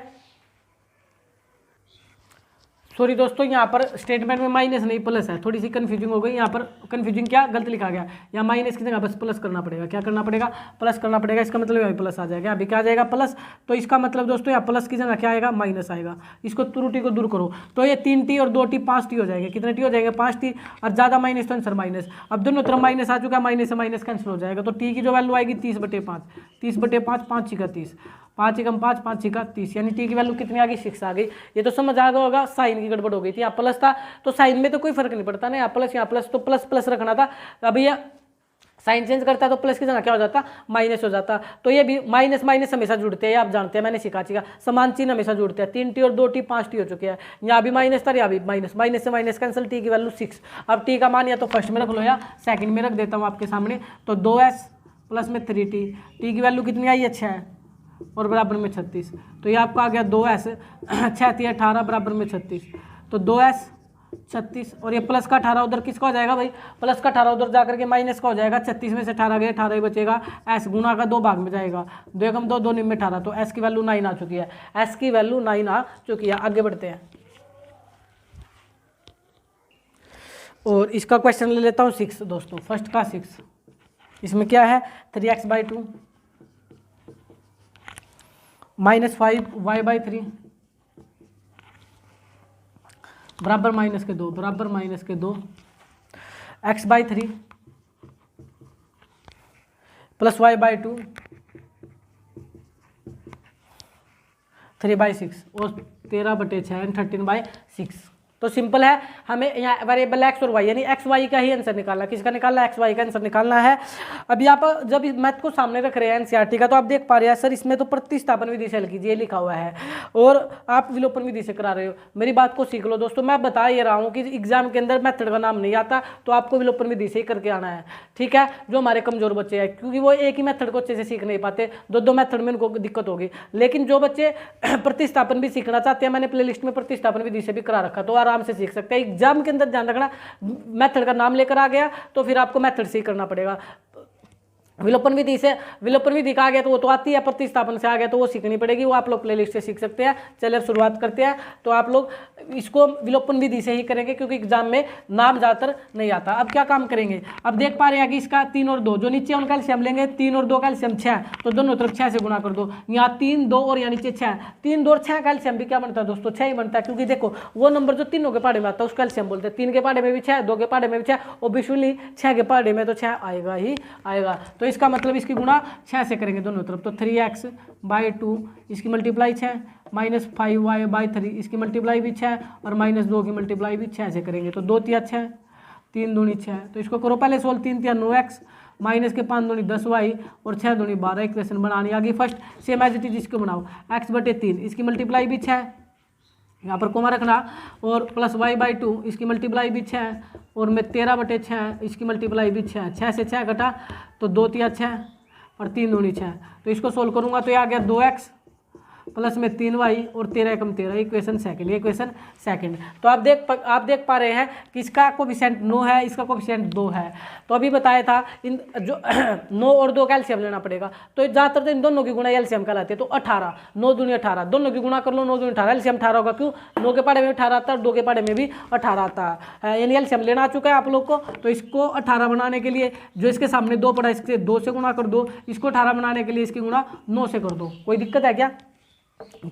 सॉरी दोस्तों यहाँ पर स्टेटमेंट में माइनस नहीं प्लस है, थोड़ी सी कंफ्यूजिंग हो गई यहाँ पर, कंफ्यूजिंग क्या गलत लिखा गया, यहाँ माइनस की जगह बस प्लस करना पड़ेगा, क्या करना पड़ेगा, प्लस करना पड़ेगा, इसका मतलब यहाँ प्लस आ जाएगा, अभी क्या आ जाएगा प्लस, तो इसका मतलब दोस्तों यहाँ प्लस की जगह क्या आएगा, माइनस आएगा, इसको त्रुटि को दूर करो, तो ये 3t और 2t 5t हो जाएंगे, कितने t हो जाएंगे 5t, और ज़्यादा माइनस तो आंसर माइनस, अब दोनों तरफ माइनस आ चुका है, माइनस से माइनस कैंसिल हो जाएगा, तो t की जो वैल्यू आएगी 30/5, 30/5, 5 × 30, 5 × 5, 5 × 30, यानी t की वैल्यू कितनी आ गई, 6 आ गई। ये तो समझ आ गया होगा, साइन की गड़बड़ हो गई थी, यहाँ प्लस था तो साइन में तो कोई फर्क नहीं पड़ता ना, यहाँ प्लस तो प्लस प्लस रखना था, अभी ये साइन चेंज करता है तो प्लस की जगह क्या हो जाता, माइनस हो जाता, तो ये भी माइनस माइनस हमेशा जुड़ते हैं, आप जानते हैं मैंने सिखा चुका, समान चिन्ह हमेशा जुड़ते हैं, 3t और 2t 5t हो चुके हैं, यहाँ भी माइनस था यहाँ भी माइनस, माइनस से माइनस कैंसिल, t की वैल्यू 6, अब t का मान या तो फर्स्ट में रख लो या सेकंड में रख देता हूँ आपके सामने, तो 2s प्लस में 3t, t की वैल्यू कितनी आई, 6 और बराबर में 36, तो ये आपका आ गया 2s 6 × 18 बराबर में 36, तो 2s 36 और ये प्लस का 18 उधर किसका हो जाएगा भाई, प्लस का 18 उधर जाकर के माइनस का हो जाएगा, 36 में से 18 गए 18 ही बचेगा, s गुना का 2 भाग में जाएगा, 2 × 2 2 9 में 18, तो s की वैल्यू 9 आ चुकी है, s की वैल्यू 9 आ चुकी है। आगे बढ़ते हैं और इसका क्वेश्चन ले लेता हूँ 6 दोस्तों, फर्स्ट का 6, इसमें क्या है 3x/2 -5y/3 बराबर -2 बराबर -2 x/3 प्लस y/2 3/6 और 13/6 13/6, तो सिंपल है, हमें यहाँ वेरिएबल x और y यानी एक्स वाई का ही आंसर निकालना, किसका निकालना है, एक्स वाई का आंसर निकालना है। अब यहाँ पर जब इस मैथ को सामने रख रहे हैं एनसीईआरटी का, तो आप देख पा रहे हैं सर इसमें तो प्रतिस्थापन विधि से हल कीजिए लिखा हुआ है और आप विलोपन विधि से करा रहे हो, मेरी बात को सीख लो दोस्तों, मैं बता ये रहा हूँ कि एग्जाम के अंदर मेथड का नाम नहीं आता, तो आपको विलोपन विधि से ही करके आना है, ठीक है। जो हमारे कमजोर बच्चे हैं, क्योंकि वो एक ही मेथड को अच्छे से सीख नहीं पाते, दो मेथड में उनको दिक्कत होगी, लेकिन जो बच्चे प्रतिस्थापन भी सीखना चाहते हैं, मैंने प्ले लिस्ट में प्रतिस्थापन विधि से भी करा रखा, तो आराम से सीख सकते हैं। एग्जाम के अंदर ध्यान रखना, मेथड का नाम लेकर आ गया तो फिर आपको मेथड से ही करना पड़ेगा। विलोपन विधि से, विलोपन विधि का आ गया तो वो तो आती है, प्रतिस्थापन से आ गया तो वो सीखनी पड़ेगी, वो आप लोग प्लेलिस्ट से सीख सकते हैं। चलिए अब शुरुआत करते हैं, तो आप लोग इसको विलोपन विधि से ही करेंगे क्योंकि एग्जाम में नाम ज़्यादातर नहीं आता। अब क्या काम करेंगे, अब देख पा रहे हैं कि इसका 3 और 2 जो नीचे उनका एलसीएम लेंगे, 3 और 2 का एलसीएम 6, तो दोनों तरफ 6 से गुणा कर दो, यहाँ 3 2 और यहाँ नीचे 6, 3 2 और 6 का एलसीएम भी क्या बनता है दोस्तों, 6 ही बनता है, क्योंकि देखो वो नंबर जो तीनों के पहाड़े में आता है उसका एलसीएम बोलते हैं, 3 के पहाड़े में भी 6, 2 के पहाड़े में भी 6, ऑब्वियसली 6 के पहाड़े में तो 6 आएगा ही आएगा। तो तो इसका मतलब इसकी गुणा 6 से करेंगे दोनों तरफ, तो 3x/2 इसकी मल्टीप्लाई 6 -5y/3 इसकी मल्टीप्लाई भी 6 और -2 की मल्टीप्लाई भी 6 से करेंगे, तो 2 तिया 6 3 दूनी 6, तो इसको करो पहले सोल्व। 3 तिया 9x माइनस के 5 दूनी 10y और 6 दूनी 12 इक्वेशन बनानी आ गई first. Same as it is इसको बनाओ, x/3 इसकी मल्टीप्लाई भी 6 यहाँ पर कोमा रखना और प्लस y/2 इसकी मल्टीप्लाई भी 6 और मैं 13/6 इसकी मल्टीप्लाई भी 6 से 6 घटा तो 2 तिया 6 और 3 दूनी 6, तो इसको सोल्व करूँगा तो ये आ गया 2x प्लस में 3y और 13 एकम 13 इक्वेशन सेकंड, ये इक्वेशन सेकंड। तो आप देख पा रहे हैं कि इसका कोफिशिएंट 9 है, इसका कोफिशिएंट 2 है। तो अभी बताया था इन जो 9 और 2 का एलसीएम लेना पड़ेगा, तो ज़्यादातर तो इन दोनों की गुणा एलसीएम कहलाती है। तो 18 9 दूनी 18 दोनों की गुणा कर लो, 9 दूनी 18 एलसीएम 18 होगा। क्यों? 9 के पढ़े में 18 आता है और 2 के पढ़े में भी 18 आता है, यानी एलसीएम लेना आ चुका है आप लोग को। तो इसको 18 बनाने के लिए जो इसके सामने 2 पड़ा इसके 2 से गुणा कर दो, इसको 18 बनाने के लिए इसकी गुणा 9 से कर दो। कोई दिक्कत है क्या?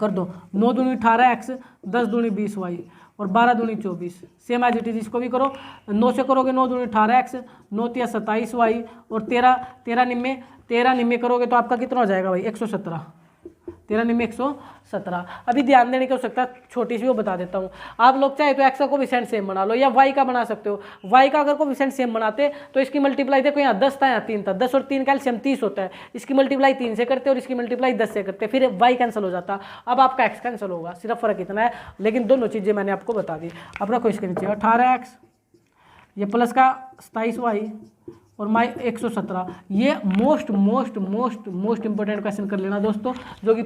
कर दो। 9 दूनी 18x 10 दूनी 20y और 12 दूनी 24, सेम एज इट इज इसको भी करो। 9 से करोगे 9 दूनी 18x 9 तिया 27y और 13 निम्मे करोगे तो आपका कितना हो जाएगा भाई? 117, 13 निम्मे 117। अभी ध्यान देने की आवश्यकता छोटी सी वो बता देता हूँ। आप लोग चाहे तो x का कोफिशिएंट सेम बना लो या y का बना सकते हो। y का अगर कोफिशिएंट सेम बनाते तो इसकी मल्टीप्लाई देखो, यहाँ 10 था यहाँ 3 था, 10 और 3 का एलसीएम 30 होता है। इसकी मल्टीप्लाई 3 से करते और इसकी मल्टीप्लाई 10 से करते, फिर y कैंसिल हो जाता। अब आपका x कैंसिल होगा, सिर्फ फर्क इतना है, लेकिन दोनों चीज़ें मैंने आपको बता दी। अब रखो इसके नीचे 18x ये प्लस का 27y और माई 117। ये मोस्ट इंपॉर्टेंट क्वेश्चन कर लेना दोस्तों, जो कि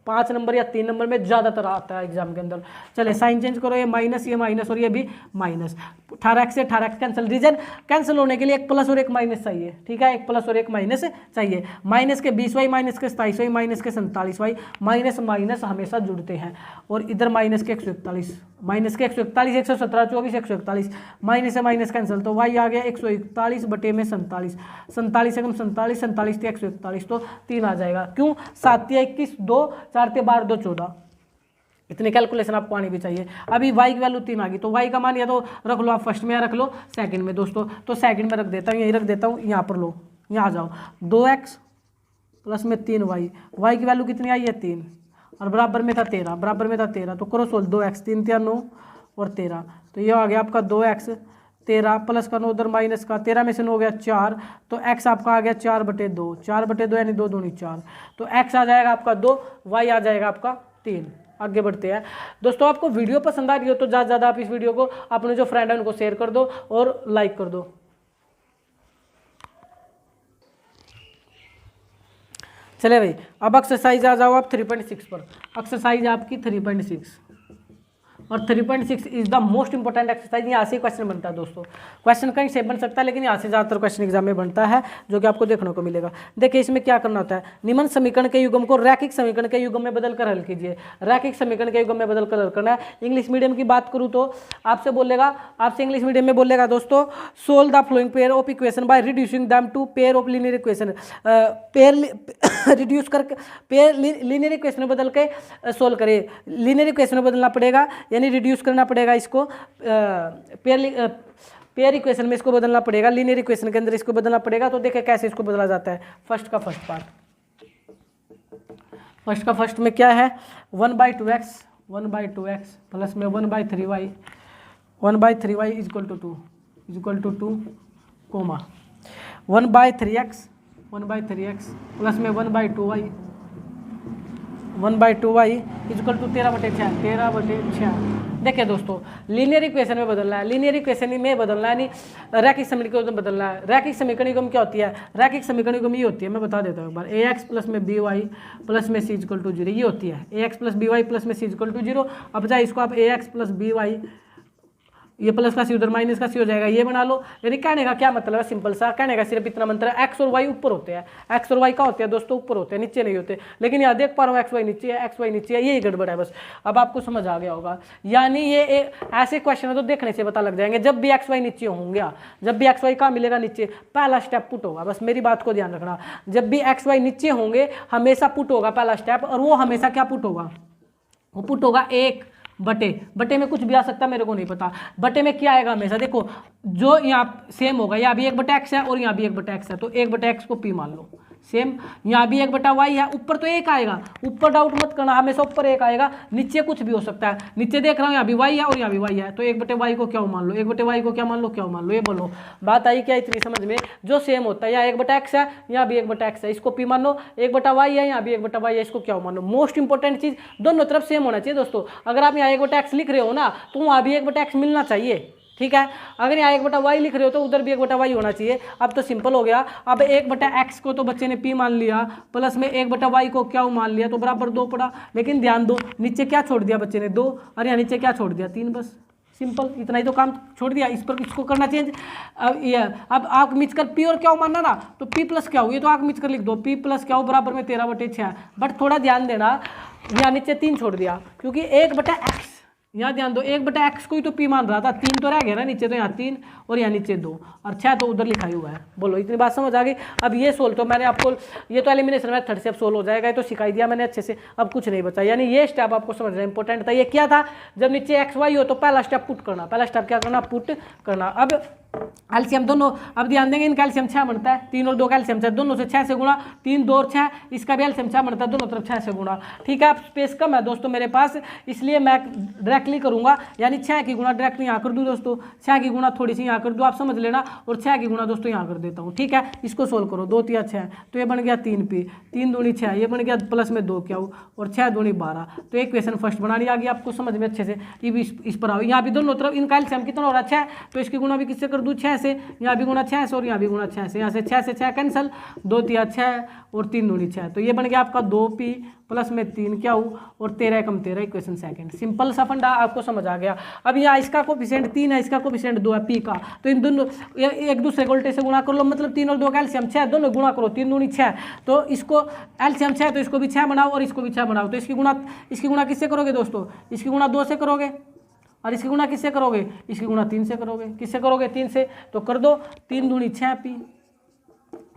5 नंबर या 3 नंबर में ज़्यादातर आता है एग्जाम के अंदर। चले साइन चेंज करो, ये माइनस और ये भी माइनस। 18x से 18x कैंसिल, रीजन कैंसिल होने के लिए एक प्लस और एक माइनस चाहिए, ठीक है, एक प्लस और एक माइनस चाहिए। माइनस के 20y माइनस के 27y माइनस के 47y, माइनस हमेशा जुड़ते हैं। और इधर माइनस के 141 117 24 141 माइनस से माइनस कैंसिल, तो y आ गया 141 बटे में 47 एकम 47 थे 141, तो 3 आ जाएगा। क्यों? 7 या 21 2 4 ते 12 2 14, इतने कैलकुलेशन आपको आनी भी चाहिए। अभी y की वैल्यू 3 आ गई, तो y का मान या तो रख लो आप फर्स्ट में या रख लो सेकंड में दोस्तों। तो सेकंड में रख देता हूँ, यही रख देता हूँ, यहाँ पर लो, यहाँ आ जाओ। 2x प्लस में 3y, y की वैल्यू कितनी आई है? 3 और बराबर में था 13, तो करो सोल्व। 2x 3 तिया 9 और 13, तो ये आ गया आपका 2x 13 प्लस का 9 उधर माइनस का 13 में से 9 हो गया 4, तो x आपका आ गया 4/2 यानी 2 दूनी 4, तो x आ जाएगा आपका 2, y आ जाएगा आपका 3। आगे बढ़ते हैं दोस्तों। आपको वीडियो पसंद आ रही हो तो ज़्यादा से ज़्यादा आप इस वीडियो को अपने जो फ्रेंड है उनको शेयर कर दो और लाइक कर दो। चले भाई, अब एक्सरसाइज आ जाओ आप 3.6 पर। एक्सरसाइज आपकी 3.6 और 3.6 is the most important exercise. यहाँ से क्वेश्चन बनता है दोस्तों, क्वेश्चन कहीं से बन सकता है लेकिन यहाँ से ज़्यादातर क्वेश्चन एग्जाम में बनता है, जो कि आपको देखने को मिलेगा। देखिए इसमें क्या करना होता है, निम्न समीकरण के युग्म को रैखिक समीकरण के युग्म में बदल कर हल कीजिए। रैखिक समीकरण के युग्म में बदल कर हल करना है। इंग्लिश मीडियम की बात करूँ तो आपसे इंग्लिश मीडियम में बोलेगा दोस्तों, solve the following pair of equation by reducing them to pair of linear equation. Reduce करके पेयर लीनियर इक्वेशन में बदल के सोल्व करे। लीनियर इक्वेशन में बदलना पड़ेगा, यानी रिड्यूस करना पड़ेगा इसको, पेयर इक्वेशन में इसको बदलना पड़ेगा, लीनियर इक्वेशन के अंदर इसको बदलना पड़ेगा। तो देखिए कैसे इसको बदला जाता है। फर्स्ट का फर्स्ट में क्या है, 1/2x प्लस में 1/3y equal to 2 coma 1/3x plus में 1/2y इक्वल टू 13/6। देखिए दोस्तों, लीनियर इक्वेशन में बदलना है, लीनियर इक्वेशन में बदलना है, यानी रैखिक समीकरण में बदलना है। रैखिक समीकरण युग्म क्या होती है? रैखिक समीकरण युग्म ये होती है, मैं बता देता हूँ एक बार। ax प्लस में by प्लस में c इक्वल टू 0, ये होती है ax प्लस by प्लस में c इक्वल टू 0। अब चाहे इसको आप ax प्लस by, ये प्लस का सी उधर माइनस का सी हो जाएगा, ये बना लो। यानी कहने का क्या मतलब है, सिंपल सा कहने का सिर्फ इतना मंत्र है, एक्स और वाई ऊपर होते हैं। एक्स और वाई का होते हैं दोस्तों, ऊपर होते हैं, नीचे नहीं होते। लेकिन यहाँ देख पा रहा हूँ एक्स वाई नीचे है, एक्स वाई नीचे है, यही गड़बड़ है बस। अब आपको समझ आ गया होगा। यानी ये ऐसे क्वेश्चन है तो देखने से पता लग जाएंगे। जब भी एक्स वाई नीचे होंगे, जब भी एक्स वाई कहाँ मिलेगा, नीचे, पहला स्टेप पुट होगा। बस मेरी बात को ध्यान रखना, जब भी एक्स वाई नीचे होंगे हमेशा पुट होगा पहला स्टेप, और वो हमेशा क्या पुट होगा, वो पुट होगा 1 बटे बटे में कुछ भी आ सकता है, मेरे को नहीं पता। बटे में क्या आएगा हमेशा, देखो जो यहाँ सेम होगा, यहाँ भी 1/x है और यहाँ भी 1/x है, तो 1/x को p मान लो सेम। यहाँ भी 1/y है, ऊपर तो 1 आएगा, ऊपर डाउट मत करना, हमेशा ऊपर 1 आएगा, नीचे कुछ भी हो सकता है। नीचे देख रहा हूँ यहाँ भी y है और यहाँ भी y है, तो 1/y को क्या मान लो, 1/y को क्या मान लो, क्या मान लो, ये बोलो। बात आई क्या इतनी समझ में? जो सेम होता है, यहाँ 1/x है, यहाँ भी 1/x है, इसको p मान लो। 1/y है, यहाँ भी 1/y है, इसको क्या मान लो। मोस्ट इंपॉर्टेंट चीज दोनों तरफ सेम होना चाहिए दोस्तों। अगर आप यहाँ 1/x लिख रहे हो ना, तो वहाँ भी 1/x मिलना चाहिए, ठीक है। अगर यहाँ 1/y लिख रहे हो तो उधर भी 1/y होना चाहिए। अब तो सिंपल हो गया। अब 1/x को तो बच्चे ने p मान लिया, प्लस में 1/y को क्या मान लिया, तो बराबर 2 पड़ा। लेकिन ध्यान दो, नीचे क्या छोड़ दिया बच्चे ने, 2, और यहाँ नीचे क्या छोड़ दिया, 3, बस सिंपल इतना ही तो काम छोड़ दिया। इस पर इसको करना चेंज। अब आग मिच कर p और क्या मानना ना, तो p प्लस क्या हो, ये तो आग मिच कर लिख दो, p प्लस क्या हो बराबर में 13/6। बट थोड़ा ध्यान देना, यहाँ नीचे 3 छोड़ दिया, क्योंकि 1/x, यहाँ ध्यान दो 1/x को ही तो p मान रहा था, 3 तो रह गया ना नीचे, तो यहाँ 3 और यहाँ नीचे 2 और 6 तो उधर लिखा ही हुआ है। बोलो इतनी बात समझ आ गई। अब ये सोल्व तो मैंने आपको, ये तो एलिमिनेशन मेथड से अब सोल्व हो जाएगा, ये तो सिखाई दिया मैंने अच्छे से, अब कुछ नहीं बचा। यानी ये स्टेप आपको समझना इंपॉर्टेंट था। ये क्या था, जब नीचे xy हो तो पहला स्टेप पुट करना, पहला स्टेप क्या करना, पुट करना। अब एलसीएम दोनों, अब ध्यान देंगे इनका एलसीएम 6 बनता है, 3 और 2 का एलसीएम 6, दोनों से 6 से गुणा, 3 2 और 6, इसका भी एलसीएम 6 बनता है, दोनों तरफ 6 से गुणा, ठीक है। अब स्पेस कम है दोस्तों मेरे पास, इसलिए मैं डायरेक्टली करूंगा, यानी 6 की गुणा डायरेक्टली यहाँ कर दूँ दोस्तों, 6 की गुणा थोड़ी सी यहाँ कर दूँ, आप समझ लेना, और 6 की गुणा दोस्तों यहाँ कर देता हूँ, ठीक है। इसको सोल्व करो, 2 3 6, तो ये बन गया 3p, 3 दूनी 6, ये बन गया प्लस में 2 क्या हो, और 6 दूनी 12। तो एक क्वेश्चन फर्स्ट बनानी आ गई आपको समझ में अच्छे से। ये भी इस पर आओ, यहाँ भी दोनों तरफ इनका एलसीएम कितना हो रहा है 6, तो इसकी गुणा भी किससे कर दूँ, 6 से, यहाँ भी गुणा 6 से और यहाँ भी गुणा 6 से, यहाँ से 6 से 6 कैंसिल, 2 3 6 और 3 दूनी 6, तो ये बन गया आपका 2p प्लस में 3 क्या हो, और 13 कम 13, इक्वेशन सेकंड। सिंपल सा फंडा आपको समझ आ गया। अब यहाँ इसका कोफिशिएंट 3 है, इसका कोफिशिएंट 2 है p का, तो इन दोनों एक दूसरे को उल्टे से गुणा कर लो, मतलब 3 और 2 का एलसीएम 6, दोनों गुणा करो, 3 दूनी 6, तो इसको एलसीएम 6, तो इसको भी 6 बनाओ और इसको भी 6 बनाओ। तो इसकी गुणा किससे करोगे दोस्तों, इसकी गुणा 2 से करोगे, और इसकी गुणा किससे करोगे, इसकी गुणा 3 से करोगे। किससे करोगे, 3 से, तो कर दो 3 दूनी 6p,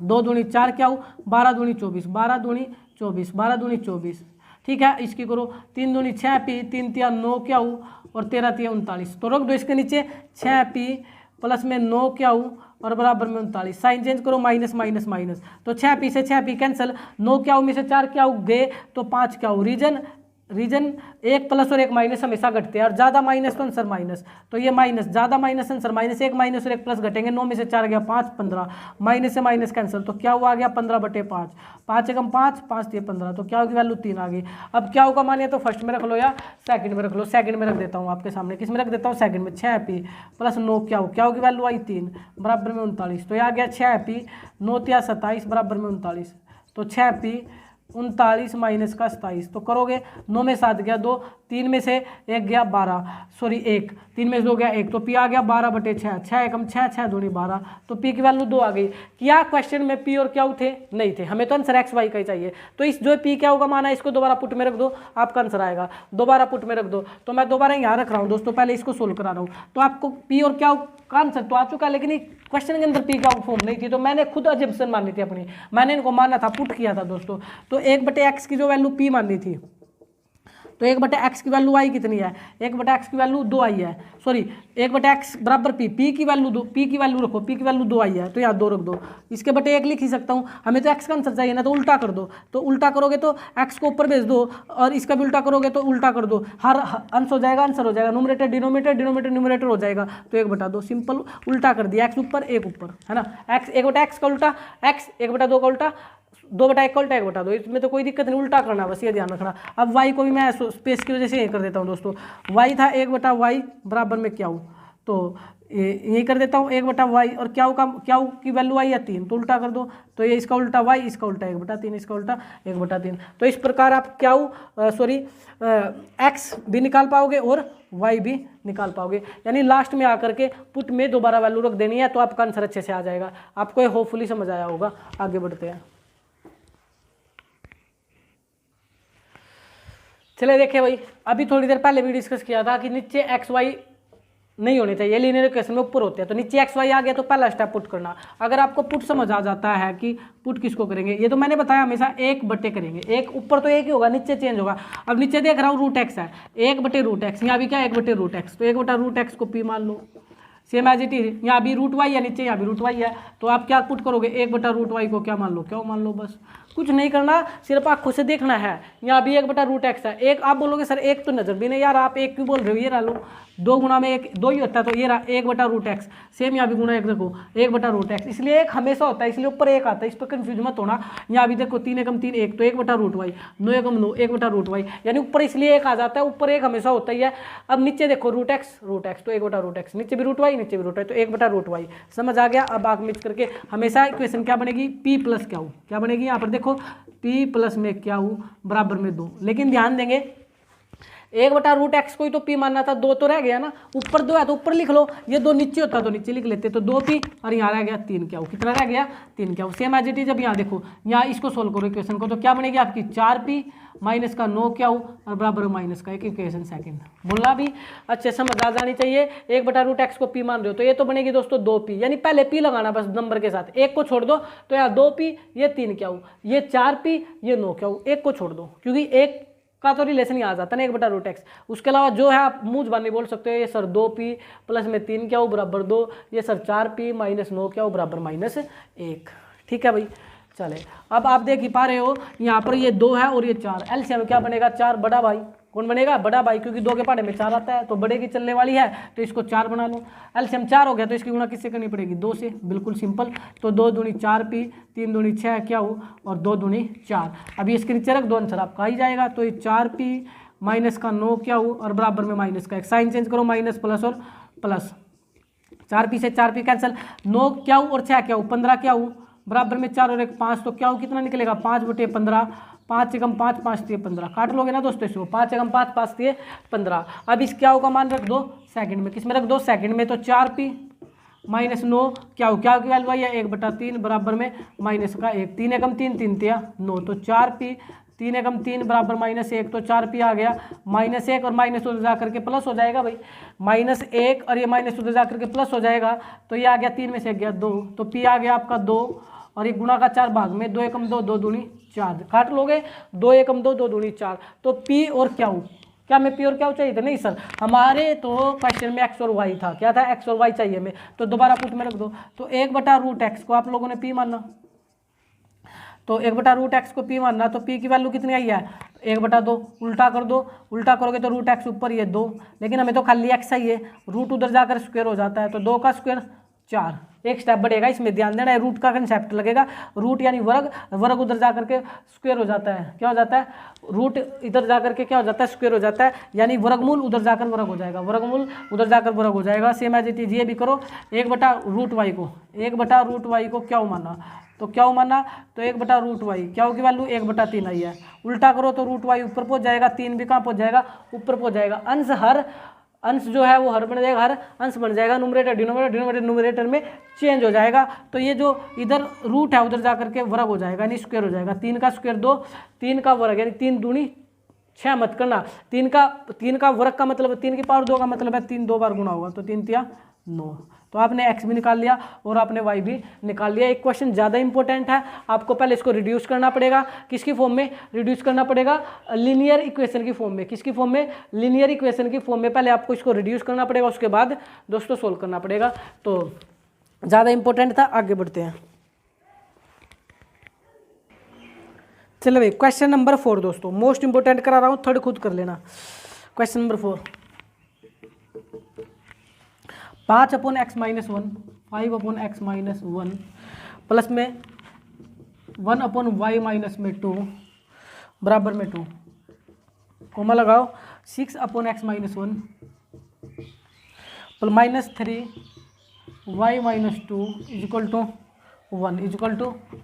2 दूनी 4 क्या हो, 12 दूनी 24, 12 दूनी 24, 12 दूनी 24, ठीक है। इसकी करो 3 दूनी 6p, 3 3 9 क्या हो, और 13 3 39, तो रख दो इसके नीचे 6p प्लस में 9 क्या हो, और बराबर में 39। साइन चेंज करो, माइनस माइनस माइनस, तो 6p से 6p कैंसिल, 9 क्या हो में से 4 क्या हो गए, तो 5 क्या हो। रीजन एक प्लस और एक माइनस हमेशा घटते हैं, और ज़्यादा माइनस तो आंसर माइनस, तो ये माइनस, ज़्यादा माइनस आंसर माइनस, एक माइनस और एक प्लस घटेंगे, 9 में से 4 गया 5, 15, माइनस से माइनस कैंसिल, तो क्या हुआ आ गया 15/5, 5 एकम 5, 5 3 15, तो क्या होगी वैल्यू 3 आ गई। अब क्या होगा मानिए, तो फर्स्ट में रख लो या सेकंड में रख लो, सेकंड में रख देता हूँ आपके सामने, किस में रख देता हूँ, सेकंड में। 6p प्लस 9 क्या होगी वैल्यू आई 3 बराबर में 39, तो यह आ गया 6p, 9 3 27 बराबर में 39, तो 6p 39 माइनस का 27, तो करोगे 9 में 7 गया 2, 3 में से 1 गया 12, सॉरी 1, 3 में से 2 गया 1, तो p आ गया 12/6, 6 एकम 6, 6 दूनी 12, तो p की वैल्यू 2 आ गई। क्या क्वेश्चन में p और क्या थे, नहीं थे, हमें तो आंसर xy का ही चाहिए, तो इस जो p क्या होगा माना, इसको दोबारा पुट में रख दो, आपका आंसर आएगा। दोबारा पुट में रख दो, तो मैं दोबारा यहाँ रख रहा हूँ दोस्तों, पहले इसको सोल्व करा रहा हूँ, तो आपको p और क्या का आंसर तो आ चुका, लेकिन क्वेश्चन के अंदर p का फॉर्म नहीं थी, तो मैंने खुद अजम्पशन मानी थी अपनी, मैंने इनको माना था, पुट किया था दोस्तों। तो 1/x की जो वैल्यू p माननी थी, तो 1/x की वैल्यू आई कितनी है, 1/x की वैल्यू 2 आई है, सॉरी 1/x बराबर p की वैल्यू 2, p की वैल्यू रखो, p की वैल्यू 2 आई है, तो यहाँ 2 रख दो, इसके बटे 1 लिख ही सकता हूँ, हमें तो x का आंसर चाहिए ना, तो उल्टा कर दो, तो उल्टा करोगे तो x को ऊपर भेज दो, और इसका भी उल्टा करोगे तो उल्टा कर दो, हर अंश हो जाएगा, आंसर हो जाएगा, न्यूमरेटर डिनोमिनेटर, डिनोमिनेटर न्यूमरेटर हो जाएगा, तो 1/2 सिंपल उल्टा कर दिया, x ऊपर 1 ऊपर, है ना, x 1/x का उल्टा, x 1/2 का उल्टा, 2/1 का उल्टा 1/2, इसमें तो कोई दिक्कत नहीं, उल्टा करना बस, ये ध्यान रखना। अब y को भी मैं स्पेस की वजह से ये कर देता हूँ दोस्तों, y था 1/y बराबर में क्या हूँ, तो यही कर देता हूँ 1/y, और क्या की वैल्यू आई है 3, तो उल्टा कर दो, तो ये इसका उल्टा y, इसका उल्टा 1/3, इसका उल्टा 1/3, तो इस प्रकार आप x भी निकाल पाओगे और y भी निकाल पाओगे, यानी लास्ट में आकर के पुट में दोबारा वैल्यू रख देनी है, तो आपका आंसर अच्छे से आ जाएगा। आपको ये होपफुली समझ आया होगा। आगे बढ़ते हैं, चले देखिए भाई, अभी थोड़ी देर पहले भी डिस्कस किया था कि नीचे xy नहीं होने चाहिए, लीनियर इक्वेशन में ऊपर होते हैं। तो नीचे एक्स वाई आ गया तो पहला स्टेप पुट करना। अगर आपको पुट समझ आ जाता है कि पुट किसको करेंगे, ये तो मैंने बताया हमेशा 1/, करेंगे, एक ऊपर तो एक ही होगा, नीचे चेंज होगा। अब नीचे देख रहा हूँ रूट एक्स है, 1/√x, यहाँ भी क्या 1/√x, तो 1/√x को पी मान लो, सेम एज इट इज। यहाँ भी रूट वाई है नीचे, यहाँ भी रूट वाई है, तो आप क्या पुट करोगे, 1/√y को क्या मान लो, क्यों मान लो, बस कुछ नहीं करना, सिर्फ आंखों से देखना है। यहाँ भी 1/√x है, एक आप बोलोगे सर एक तो नजर भी नहीं यार, आप एक क्यों बोल रहे हो, ये रहा लो 2 गुणा में 1 2 ही होता है, तो ये रहा 1/√x, सेम यहाँ भी गुणा 1 देखो 1/√x, इसलिए एक हमेशा होता है, इसलिए ऊपर एक आता है, इस पर कंफ्यूज मत होना। यहाँ भी देखो 3 एकम 3 1, तो 1/√y, 9 एकम 9 1/√y, यानी ऊपर इसलिए एक आ जाता है, ऊपर एक हमेशा होता ही है। अब नीचे देखो √x तो 1/√x, नीचे भी √y नीचे भी √y, तो 1/√y, समझ आ गया। अब आग मिक्स करके हमेशा इक्वेशन क्या बनेगी, p प्लस क्या बनेगी, यहाँ पर देखो p प्लस में क्या बराबर में 2, लेकिन ध्यान देंगे 1/√x को ही तो p मानना था, 2 तो रह गया ना, ऊपर 2 है तो ऊपर लिख लो, ये 2 नीचे होता तो नीचे लिख लेते, तो 2p, और यहाँ रह गया 3 कितना रह गया 3 सेम एज इट इज। अब यहाँ देखो, यहाँ इसको सोल्व करो इक्वेशन को, तो क्या बनेगी आपकी 4p माइनस का 9 और बराबर माइनस का 1, इक्वेशन सेकंड बोलना भी अच्छे समझ आ जानी चाहिए। 1/√x को p मान रहे हो, तो ये तो बनेगी दोस्तों 2p, यानी पहले p लगाना बस नंबर के साथ, 1 को छोड़ दो, तो यहाँ 2p, ये 3 ये 4p, ये 9 1 को छोड़ दो, क्योंकि 1 का तो रिलेशन ही आ जाता है ना 1/√x। उसके अलावा जो है आप मुंह जबानी बोल सकते हो, ये सर 2p प्लस में 3 बराबर 2, ये सर 4p माइनस 9 बराबर -1। ठीक है भाई, चले अब आप देख ही पा रहे हो यहाँ पर ये 2 है और ये 4, एलसीएम क्या बनेगा 4, बड़ा भाई कौन बनेगा, बड़ा भाई, क्योंकि 2 के पहाड़े में 4 आता है, तो बड़े की चलने वाली है, तो इसको 4 बना लो। एलसीएम 4 हो गया तो इसकी गुणा किससे करनी पड़ेगी, 2 से, बिल्कुल सिंपल। तो 2 दूनी 4p, 3 दूनी 6 और 2 दूनी 4। अभी इसके नीचे रख दो, आंसर आपका आ ही जाएगा। तो ये 4p माइनस का 9 और बराबर में माइनस का 1, साइन चेंज करो, माइनस प्लस और प्लस, 4p से 4p कैंसिल, 9 और 6 15 बराबर में 4 और 1 5, तो कितना निकलेगा 5/15, 5 एकम 5 5 दिए 15, काट लोगे ना दोस्तों इसको, 5 एकम 5 5 दिए 15। अब इस का मान रख दो सेकंड में, किस में रख दो सेकंड में, तो 4p माइनस 9 की वैल्यू आई है 1/3 बराबर में माइनस का 1, 3 एकम 3 3 तिया 9, तो 4p 3 एकम 3 बराबर -1, तो 4p आ गया -1 और माइनस उधर जा करके प्लस हो जाएगा भाई, -1 और ये माइनस उधर जा करके प्लस हो जाएगा, तो ये आ गया 3 में से गया 2, तो p आ गया आपका 2 और ये गुणा का 4 भाग में 2 एकम 2 2 दूनी 4, काट लोगे 2 एकम 2 2 दूनी 4, तो p और क्या मैं p और क्या चाहिए था, नहीं सर हमारे तो क्वेश्चन में x और y था, क्या था x और y चाहिए में, तो दोबारा पुट में रख दो, तो 1/√x को आप लोगों ने p मानना, तो 1/√x को p मानना, तो p की वैल्यू कितनी आई है 1/2, उल्टा कर दो, उल्टा करोगे तो √x ऊपर ये 2, लेकिन हमें तो खाली x चाहिए, रूट उधर जाकर स्क्वायर हो जाता है, तो 2 का स्क्वायर 4, एक स्टेप बढ़ेगा, इसमें ध्यान देना है, रूट का कंसेप्ट लगेगा, रूट यानी वर्ग उधर जाकर के स्क्वायर हो जाता है, क्या हो जाता है रूट इधर जाकर के क्या हो जाता है स्क्वायर हो जाता है, यानी वर्गमूल उधर जाकर वर्ग हो जाएगा, वर्गमूल उधर जाकर वर्ग हो जाएगा, सेम एज इट इज। ये भी करो 1/√y को 1/√y को क्या माना, तो क्या माना, तो 1/√y क्या की वैल्यू 1/3 आई है, उल्टा करो तो √y ऊपर पहुंच जाएगा, 3 भी कहाँ पहुंच जाएगा ऊपर पहुंच जाएगा, अंश जो है वो हर बन जाएगा, हर अंश बन जाएगा, न्यूमरेटर डिनोमिनेटर न्यूमरेटर में चेंज हो जाएगा, तो ये जो इधर रूट है उधर जाकर के वर्ग हो जाएगा, यानी स्क्वायर हो जाएगा, 3 का स्क्वायर 2, 3 का वर्ग यानी 3 दूनी 6 मत करना, 3 का वर्ग का मतलब 3 की पावर 2 का मतलब है 3 2 बार गुना होगा, तो 3 तिया 9, तो आपने x भी निकाल लिया और आपने y भी निकाल लिया। एक क्वेश्चन ज़्यादा इंपॉर्टेंट है, आपको पहले इसको रिड्यूस करना पड़ेगा, किसकी फॉर्म में रिड्यूस करना पड़ेगा, लीनियर इक्वेशन की फॉर्म में, किसकी फॉर्म में लीनियर इक्वेशन की फॉर्म में, पहले आपको इसको रिड्यूस करना पड़ेगा, उसके बाद दोस्तों सोल्व करना पड़ेगा, तो ज़्यादा इंपॉर्टेंट था। आगे बढ़ते हैं, चलो भाई क्वेश्चन नंबर 4 दोस्तों मोस्ट इंपॉर्टेंट करा रहा हूँ, थर्ड खुद कर लेना। Question number 4, 5/x - 1 5/x - 1 plus में 1/y - 2 बराबर में 2, कोमा लगाओ 6/x - 1 -3y - 2 =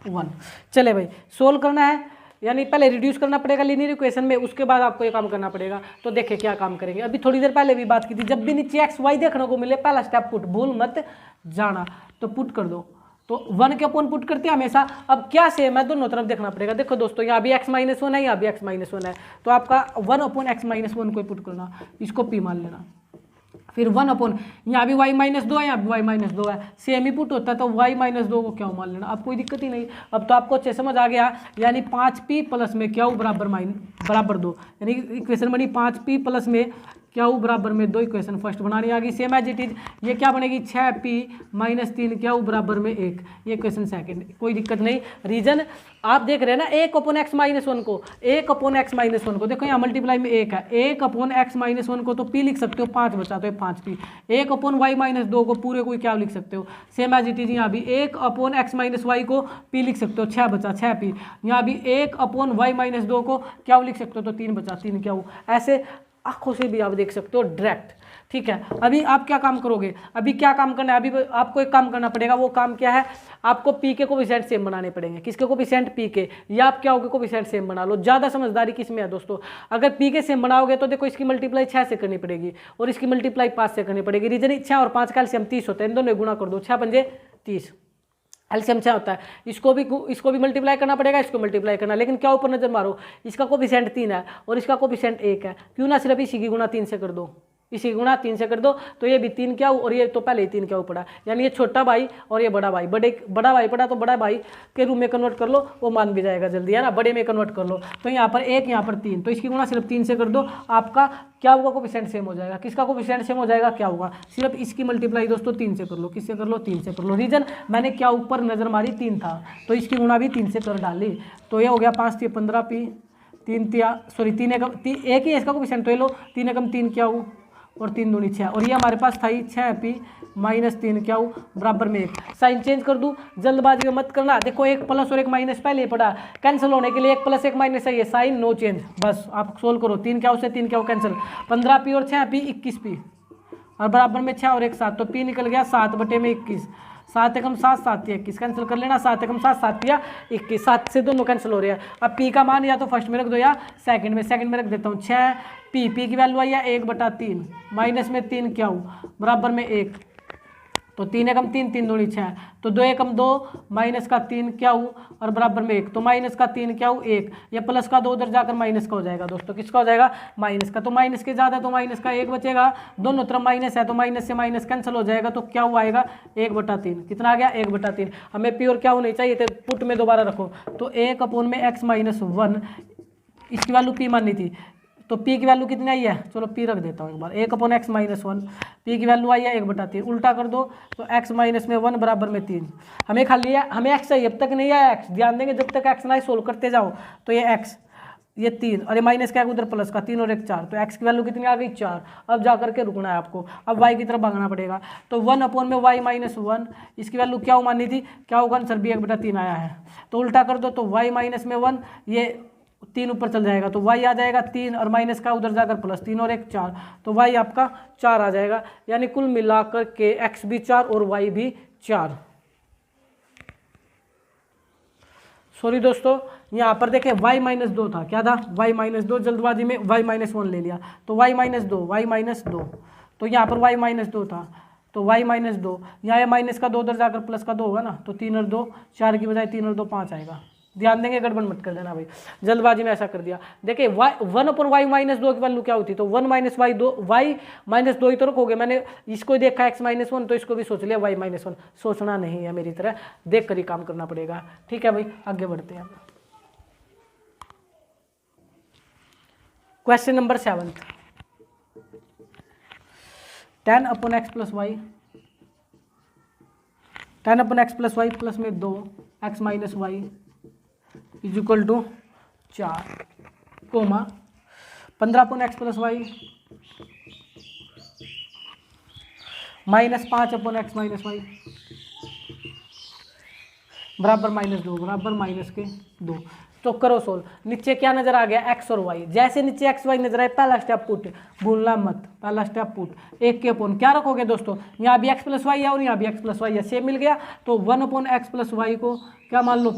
1 चले भाई सोल्व करना है, यानी पहले रिड्यूस करना पड़ेगा लीनियर इक्वेशन में, उसके बाद आपको ये काम करना पड़ेगा। तो देखिए क्या काम करेंगे, अभी थोड़ी देर पहले भी बात की थी, जब भी नीचे एक्स वाई देखने को मिले पहला स्टेप पुट, भूल मत जाना, तो पुट कर दो, तो 1 के अपन पुट करते हैं हमेशा। अब क्या सेम है, दोनों तरफ देखना पड़ेगा। देखो दोस्तों यहाँ भी x - 1 है, यहाँ भी x - 1 है, तो आपका 1/x - 1 को पुट करना, इसको p मान लेना, फिर 1 यहाँ भी y-2 है, यहाँ भी y-2 है, सेम ही पुट होता है तो y-2 को क्या मान लेना, अब कोई दिक्कत ही नहीं। अब तो आपको अच्छे समझ आ गया, यानी 5p प्लस में क्या बराबर 2, यानी इक्वेशन बनी 5p प्लस में क्या बराबर में 2, इक्वेशन फर्स्ट बनानी आ गई। सेम एज इट इज ये क्या बनेगी 6p माइनस 3 क्या बराबर में 1, ये इक्वेशन सेकंड, कोई दिक्कत नहीं। रीजन आप देख रहे हैं ना 1/x-1 को, 1/x-1 को देखो यहाँ मल्टीप्लाई में 1 है, 1/x-1 को तो p लिख सकते हो, 5 बचा तो 5p, 1/y-2 को पूरे को क्या लिख सकते हो, सेम एज इट इज यहाँ भी 1/x-y को p लिख सकते हो, 6 बचा 6p, यहाँ भी 1/y-2 को क्या लिख सकते हो तो 3 बचा 3 क्या, ऐसे आंखों से भी आप देख सकते हो डायरेक्ट। ठीक है, अभी आप क्या काम करोगे, अभी क्या काम करना है, अभी आपको एक काम करना पड़ेगा, वो काम क्या है, आपको पी के कोफिशिएंट सेम बनाने पड़ेंगे। किसके कोफिशिएंट, पी के, या आप क्या होगे कोफिशिएंट सेम बना लो। ज़्यादा समझदारी किसमें है दोस्तों, अगर पी के सेम बनाओगे तो देखो इसकी मल्टीप्लाई 6 से करनी पड़ेगी और इसकी मल्टीप्लाई 5 से करनी पड़ेगी। रीजन 6 और 5 का एलसीएम 30 होता है, इन दोनों गुणा कर दो, 6 पंजे 30, एलसीएम 6 होता है। इसको भी मल्टीप्लाई करना पड़ेगा, इसको मल्टीप्लाई करना, लेकिन क्या ऊपर नजर मारो, इसका कोफिशिएंट 3 है और इसका कोफिशिएंट 1 है, क्यों ना सिर्फ इसी की गुणा 3 से कर दो, इसी की गुणा 3 से कर दो तो ये भी 3 क्या और ये तो पहले ही 3 क्या पड़ा, यानी ये छोटा भाई और ये बड़ा भाई, बड़ा भाई पड़ा तो बड़ा भाई के रूप में कन्वर्ट कर लो, वो मान भी जाएगा जल्दी, है ना, बड़े में कन्वर्ट कर लो। तो यहाँ पर 1 यहाँ पर 3, तो इसकी गुणा सिर्फ 3 से कर दो, आपका क्या होगा कोफिशिएंट सेम हो जाएगा। किसका कोफिशिएंट सेम हो जाएगा, क्या होगा, सिर्फ इसकी मल्टीप्लाई दोस्तों 3 से कर लो, किससे कर लो 3 से कर लो। रीजन मैंने क्या ऊपर नजर मारी 3 था तो इसकी गुणा भी 3 से कर डाली, तो ये हो गया 5 3 15p, 3 एक ही इसका कोफिशिएंट, तो ये लो 3 एकम 3 क्या हो और 3 दूनी 6, और ये हमारे पास था ही 6p माइनस 3 क्या हो बराबर में 1। साइन चेंज कर दूँ, जल्दबाजी में मत करना, देखो एक प्लस और एक माइनस पहले पड़ा, कैंसिल होने के लिए एक प्लस एक माइनस है, ये साइन नो चेंज, बस आप सोल्व करो, 3 क्या हो से 3 क्या हो कैंसिल, 15p और 6p 21p और बराबर में 6 और 1 7, तो p निकल गया 7/21, 7 एकम 7 7 21, कैंसिल कर लेना, 7 एकम 7 7 या 21, 7 से दोनों कैंसिल हो रहे हैं। अब p का मान या तो फर्स्ट में रख दो या सेकंड में रख देता हूँ 6p, p की वैल्यू आई है 1/3 माइनस में 3 क्या हो बराबर में 1, तो 3 एकम 3 3 दूनी 6, तो 2 एकम 2 माइनस का 3 क्या हो और बराबर में 1, तो माइनस का 3 क्या हो 1, या प्लस का 2 उधर जाकर माइनस का हो जाएगा दोस्तों, किसका हो जाएगा माइनस का, तो माइनस के ज़्यादा तो माइनस का 1 बचेगा, दोनों तरफ माइनस है तो माइनस से माइनस कैंसिल हो जाएगा, तो क्या हुआ आएगा 1/3, कितना आ गया 1/3। हमें प्योर क्या होनी चाहिए थे, पुट में दोबारा रखो, तो 1/x-1 इसकी वैल्यू p माननी थी, तो p की वैल्यू कितनी आई है, चलो p रख देता हूँ एक बार, 1/x-1 p की वैल्यू आई है 1/3, उल्टा कर दो तो x-1 बराबर में 3, हमें खाली है, हमें x चाहिए, अब तक नहीं आया x, ध्यान देंगे जब तक x ना सोल्व करते जाओ, तो ये x ये 3 और ये माइनस क्या है उधर प्लस का 3 और 1 4, तो x की वैल्यू कितनी आ गई 4, अब जा करके रुकना है आपको, अब y की तरफ भागना पड़ेगा, तो 1/y-1 इसकी वैल्यू क्या माननी थी, क्या होगा आंसर भी 1/3 आया है, तो उल्टा कर दो तो y-1 ये 3 ऊपर चल जाएगा, तो y आ जाएगा 3 और माइनस का उधर जाकर प्लस 3 और 1 4, तो y आपका 4 आ जाएगा, यानी कुल मिलाकर के x भी 4 और y भी 4। सॉरी दोस्तों, यहाँ पर देखें y-2 था, क्या था y-2, जल्दबाजी में y-1 ले लिया, तो y-2 तो यहाँ पर y-2 था, तो y-2 यहाँ माइनस का 2 उधर जाकर प्लस का 2 होगा ना, तो 3 और 2 4 की बजाय 3 और 2 5 आएगा, ध्यान देंगे गड़बड़ मत कर देना भाई, जल्दबाजी में ऐसा कर दिया। देखिए 1/y-2 की वैल्यू क्या होती, तो 1-y-2 ही तो रखोगे, मैंने इसको देखा x-1 तो इसको भी सोच लिया y-1, सोचना नहीं है मेरी तरह, देख कर ही काम करना पड़ेगा। ठीक है भाई, आगे बढ़ते हैं। Question number 7, 10/x+y 10/x+y plus में 2x-y is equal to 4, comma 15/x+y minus 5/x-y बराबर -2 बराबर -2। तो करो सोल्व, नीचे क्या नजर आ गया x और y, जैसे नीचे x y नजर आए पहला स्टेप पुट, भूलना मत, पहला स्टेप पुट, 1 के अपॉन क्या रखोगे दोस्तों, यहाँ भी x+y है और यहाँ भी x+y है, सेम मिल गया, तो 1/x+y को क्या मान लो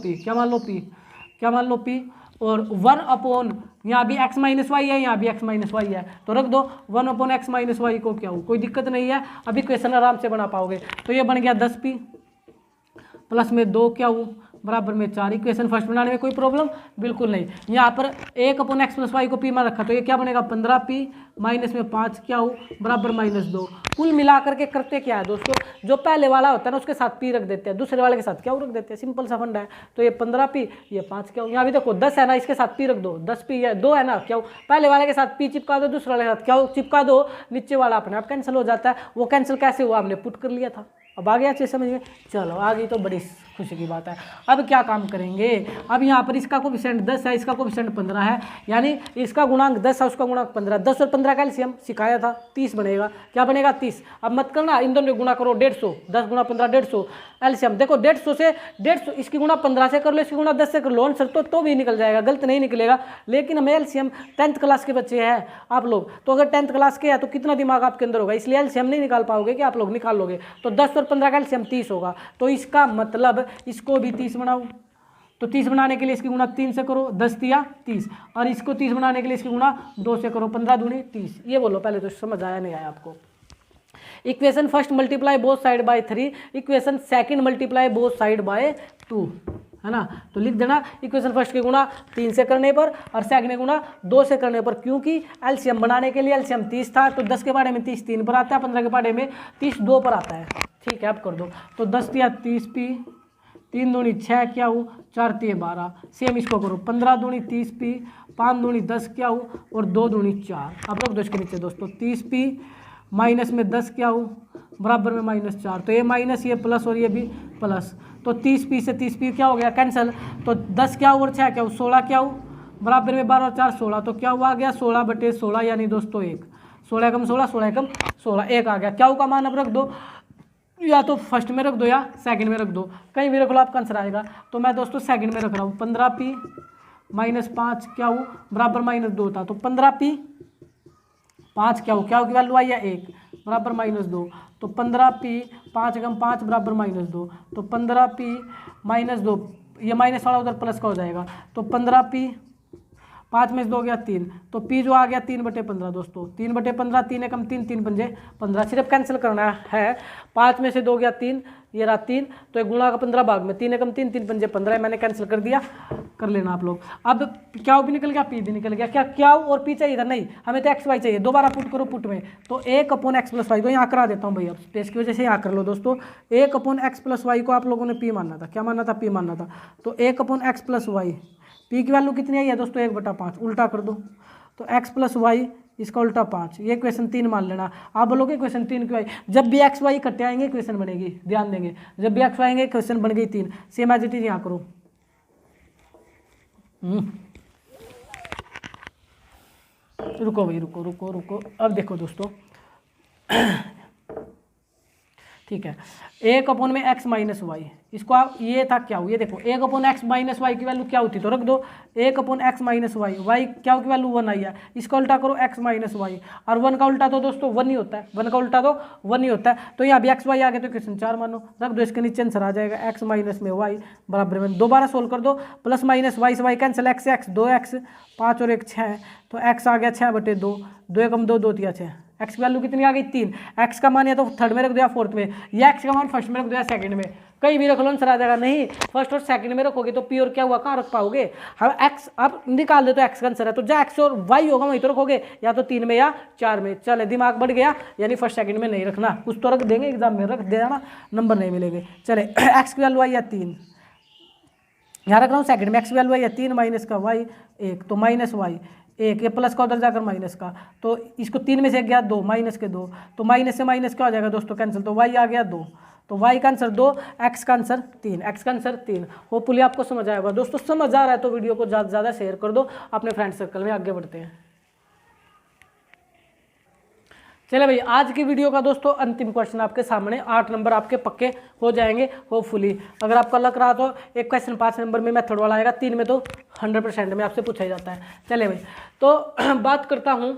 p, और 1 यहाँ भी x-y है, यहाँ भी x-y है, तो रख दो 1/x-y को क्या हो, कोई दिक्कत नहीं है, अभी क्वेश्चन आराम से बना पाओगे। तो ये बन गया 10p प्लस में 2 क्या हो बराबर में 4। इक्वेशन फर्स्ट बनाने में कोई प्रॉब्लम बिल्कुल नहीं। यहाँ पर 1/x + y को p मान रखा तो ये क्या बनेगा 15p माइनस में 5 क्या हो बराबर -2। कुल मिलाकर के करते क्या है दोस्तों, जो पहले वाला होता है ना उसके साथ p रख देते हैं, दूसरे वाले के साथ क्या रख देते हैं, सिंपल सा फंडा है। तो ये 15p ये 5 क्या हो, यहाँ भी देखो 10 है ना, इसके साथ p रख दो, 10p है 2 है ना, क्या हो पहले वाले के साथ p चिपका दो, दूसरे वाले के साथ क्या हो चिपका दो, नीचे वाला अपने आप कैंसिल हो जाता है। वो कैंसिल कैसे हुआ, हमने पुट कर लिया था। अब आ गया अच्छे समझ में, चलो आ गई तो बड़ी खुशी की बात है। अब क्या काम करेंगे, अब यहाँ पर इसका कोफिशिएंट 10 है, इसका कोफिशिएंट 15 है, यानी इसका गुणांक 10 है, उसका गुणांक 15। 10 और 15 का एलसीएम सिखाया था 30 बनेगा, क्या बनेगा 30। अब मत करना, इन दोनों गुणा करो 150, 10 गुणा 15 150, एलसीएम देखो 150 से 150, इसकी गुणा 15 से कर लो, इसकी गुणा 10 से कर लो, आंसर तो भी निकल जाएगा, गलत नहीं निकलेगा। लेकिन हमें एलसीएम 10th क्लास के बच्चे हैं आप लोग, तो अगर 10th क्लास के हैं तो कितना दिमाग आपके अंदर होगा, इसलिए एलसीएम नहीं निकाल पाओगे कि आप लोग निकाल लोगे। तो 10 और 15 का एलसीएम 30 होगा, तो इसका मतलब इसको भी 30 बनाओ। तो 30 बनाने के लिए इसकी गुणा 3 से करो, 10 दिया 30, और इसको 30 बनाने के लिए इसकी गुणा 2 से करो, 15 दूनी 30। ये बोलो पहले तो समझ आया नहीं आया आपको। Equation first multiply both side bye 3, equation second multiply both side by 2, है ना। तो लिख देना इक्वेशन फर्स्ट की गुणा 3 से करने पर और सेकंड की गुणा 2 से करने पर, क्योंकि एलसीएम बनाने के लिए एलसीएम 30 था, तो 10 के बारे में 30 3 पर आता है, 15 के बारे में 30 2 पर आता है। ठीक है, आप कर दो। तो 10 दिया 30p, 3 दूनी 6 क्या हो, 4 तिये 12, सेम इसको करो, 15 दूनी 30p, 5 दूनी 10 क्या हो, और 2 दूनी 4। आप लोग 2 के नीचे दोस्तों 30p माइनस में 10 क्या हो बराबर में -4। तो ये माइनस ये प्लस और ये भी प्लस, तो 30p से 30p क्या हो गया कैंसिल। तो 10 क्या हो और 6 क्या हो, 16 क्या हो बराबर में 12 और 4 16, तो क्या हुआ आ गया 16/16, यानी दोस्तों 1, 16 एकम 16, 16 एकम 16, 1 आ गया। क्या का मान अब रख दो, या तो फर्स्ट में रख दो या सेकंड में रख दो, कहीं भी रख लो आपका आंसर आएगा। तो मैं दोस्तों सेकंड में रख रहा हूँ, 15p माइनस 5 क्या हो बराबर -2 था, तो 15p 5 क्या हो की वैल्यू आई है 1 बराबर -2, तो 15p 5 एकम 5 बराबर -2, तो 15p -2, ये माइनस वाला उधर प्लस का हो जाएगा, तो 15p 5 में से 2 गया 3, तो p जो आ गया 3/15 दोस्तों, 3/15, 3 एकम 3, 3 पंजे 15, सिर्फ कैंसिल करना है। 5 में से 2 गया 3, ये रहा 3, तो एक गुणा का 15 भाग में 3 एकम 3, 3 पंजे 15, मैंने कैंसिल कर दिया, कर लेना आप लोग। अब क्या भी निकल गया, p भी निकल गया, क्या और p चाहिए था, नहीं हमें तो x y चाहिए। दोबारा पुट करो पुट में, तो 1/x + y, तो यहाँ करा देता हूँ भैया स्पेस की वजह से, यहाँ कर लो दोस्तों। 1/x + y को आप लोगों ने p मानना था, क्या मानना था, p मानना था। तो 1/x + y, p की वैल्यू कितनी आई है दोस्तों 1/5, उल्टा कर दो, तो x + y इसका उल्टा 5, ये क्वेश्चन 3 मान लेना। आप बोलोगे क्वेश्चन 3 क्यों आई, जब भी x y इकट्ठे आएंगे क्वेश्चन बनेगी, ध्यान देंगे, जब भी x y आएंगे क्वेश्चन बन गई 3, सेम एज इट इज यहाँ करो। रुको भाई रुको, अब देखो दोस्तों ठीक है, 1/x - y, इसको आप ये था क्या हो, ये देखो 1/x - y की वैल्यू क्या होती, तो रख दो 1/x - y, y क्या की वैल्यू 1 आई है, इसका उल्टा करो x - y, और 1 का उल्टा तो दोस्तों 1 ही होता है, 1 का उल्टा तो 1 ही होता है। तो यहाँ भी x y आ गए तो क्वेश्चन 4 मानो, रख दो, इसके नीचे आंसर आ जाएगा x माइनस में y बराबर में, दोबारा सोल्व कर दो, प्लस माइनस y से y कैंसिल, x 2x 5 और 1 6, तो x आ गया 6/2, 2 एकम 2, 2 तिया 6, x की वैल्यू कितनी आ गई 3, x का मान या तो थर्ड में रख दो या फोर्थ में, या x का मान फर्स्ट में रख दो या सेकंड में, कहीं भी रख लो आंसर आ जाएगा। नहीं फर्स्ट और सेकंड में रखोगे तो p और क्या हुआ कहाँ रख पाओगे, हम x आप निकाल दे तो x का आंसर है, तो जहाँ x और y होगा वहीं तो रखोगे, या तो 3 में या 4 में। चले दिमाग बढ़ गया, यानी फर्स्ट सेकंड में नहीं रखना, कुछ तो रख देंगे एग्जाम में, रख देना नंबर नहीं मिलेंगे। चले x की वैल्यू आई है 3, यहाँ रख रहा हूँ सेकंड में, x की वैल्यू आई है 3 माइनस का y 1, तो माइनस y 1, ये प्लस का उधर जाकर माइनस का, तो इसको 3 में से गया 2 माइनस के 2, तो माइनस से माइनस क्या हो जाएगा दोस्तों कैंसिल, तो y आ गया 2, तो y का आंसर 2, x का आंसर 3, x का आंसर 3। होपफुली आपको समझ आएगा दोस्तों, समझ आ रहा है तो वीडियो को ज़्यादा से ज़्यादा शेयर कर दो अपने फ्रेंड सर्कल में। आगे बढ़ते हैं, चले भाई आज की वीडियो का दोस्तों अंतिम क्वेश्चन आपके सामने, 8 नंबर आपके पक्के हो जाएंगे होपफुली। अगर आपका लग रहा तो एक क्वेश्चन 5 नंबर में मेथड वाला आएगा, 3 में तो 100% में आपसे पूछा ही जाता है। चले भाई, तो बात करता हूँ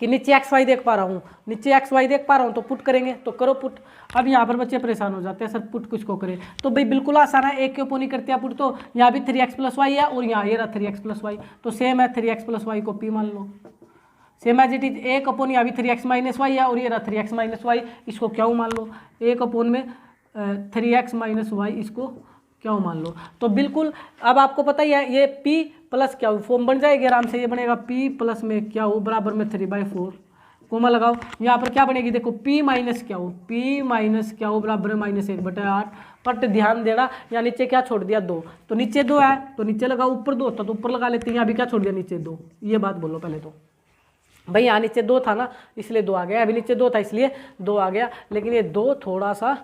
कि नीचे एक्स वाई देख पा रहा हूँ, नीचे एक्स वाई देख पा रहा हूँ, तो पुट करेंगे, तो करो पुट। अब यहाँ पर बच्चे परेशान हो जाते हैं सर पुट किसको करें, तो भाई बिल्कुल आसान है, एक के ऊपर नहीं करते हैं पुट, तो यहाँ भी 3x + y है और यहाँ ये रहा 3x + y, तो सेम है 3x + y को p मान लो, सेम एज इट इज 1/, यहाँ भी 3x - y है और ये रहा 3x - y, इसको क्या मान लो, 1/में 3x - y, इसको क्यू मान लो। तो बिल्कुल अब आपको पता ही है ये p प्लस क्यू फॉर्म बन जाएगी आराम से। ये बनेगा p प्लस में क्यू बराबर में 3/4 कोमा लगाओ। यहाँ पर क्या बनेगी देखो p माइनस क्यू बराबर में -1/8। बट ध्यान देना यहाँ नीचे क्या छोड़ दिया 2, तो नीचे 2 है तो नीचे लगाओ, ऊपर 2 होता तो ऊपर लगा लेते हैं। यहाँ भी क्या छोड़ दिया नीचे 2। ये बात बोलो पहले तो भाई, यहाँ नीचे 2 था ना इसलिए 2 आ गया, अभी नीचे 2 था इसलिए 2 आ गया, लेकिन ये 2 थोड़ा सा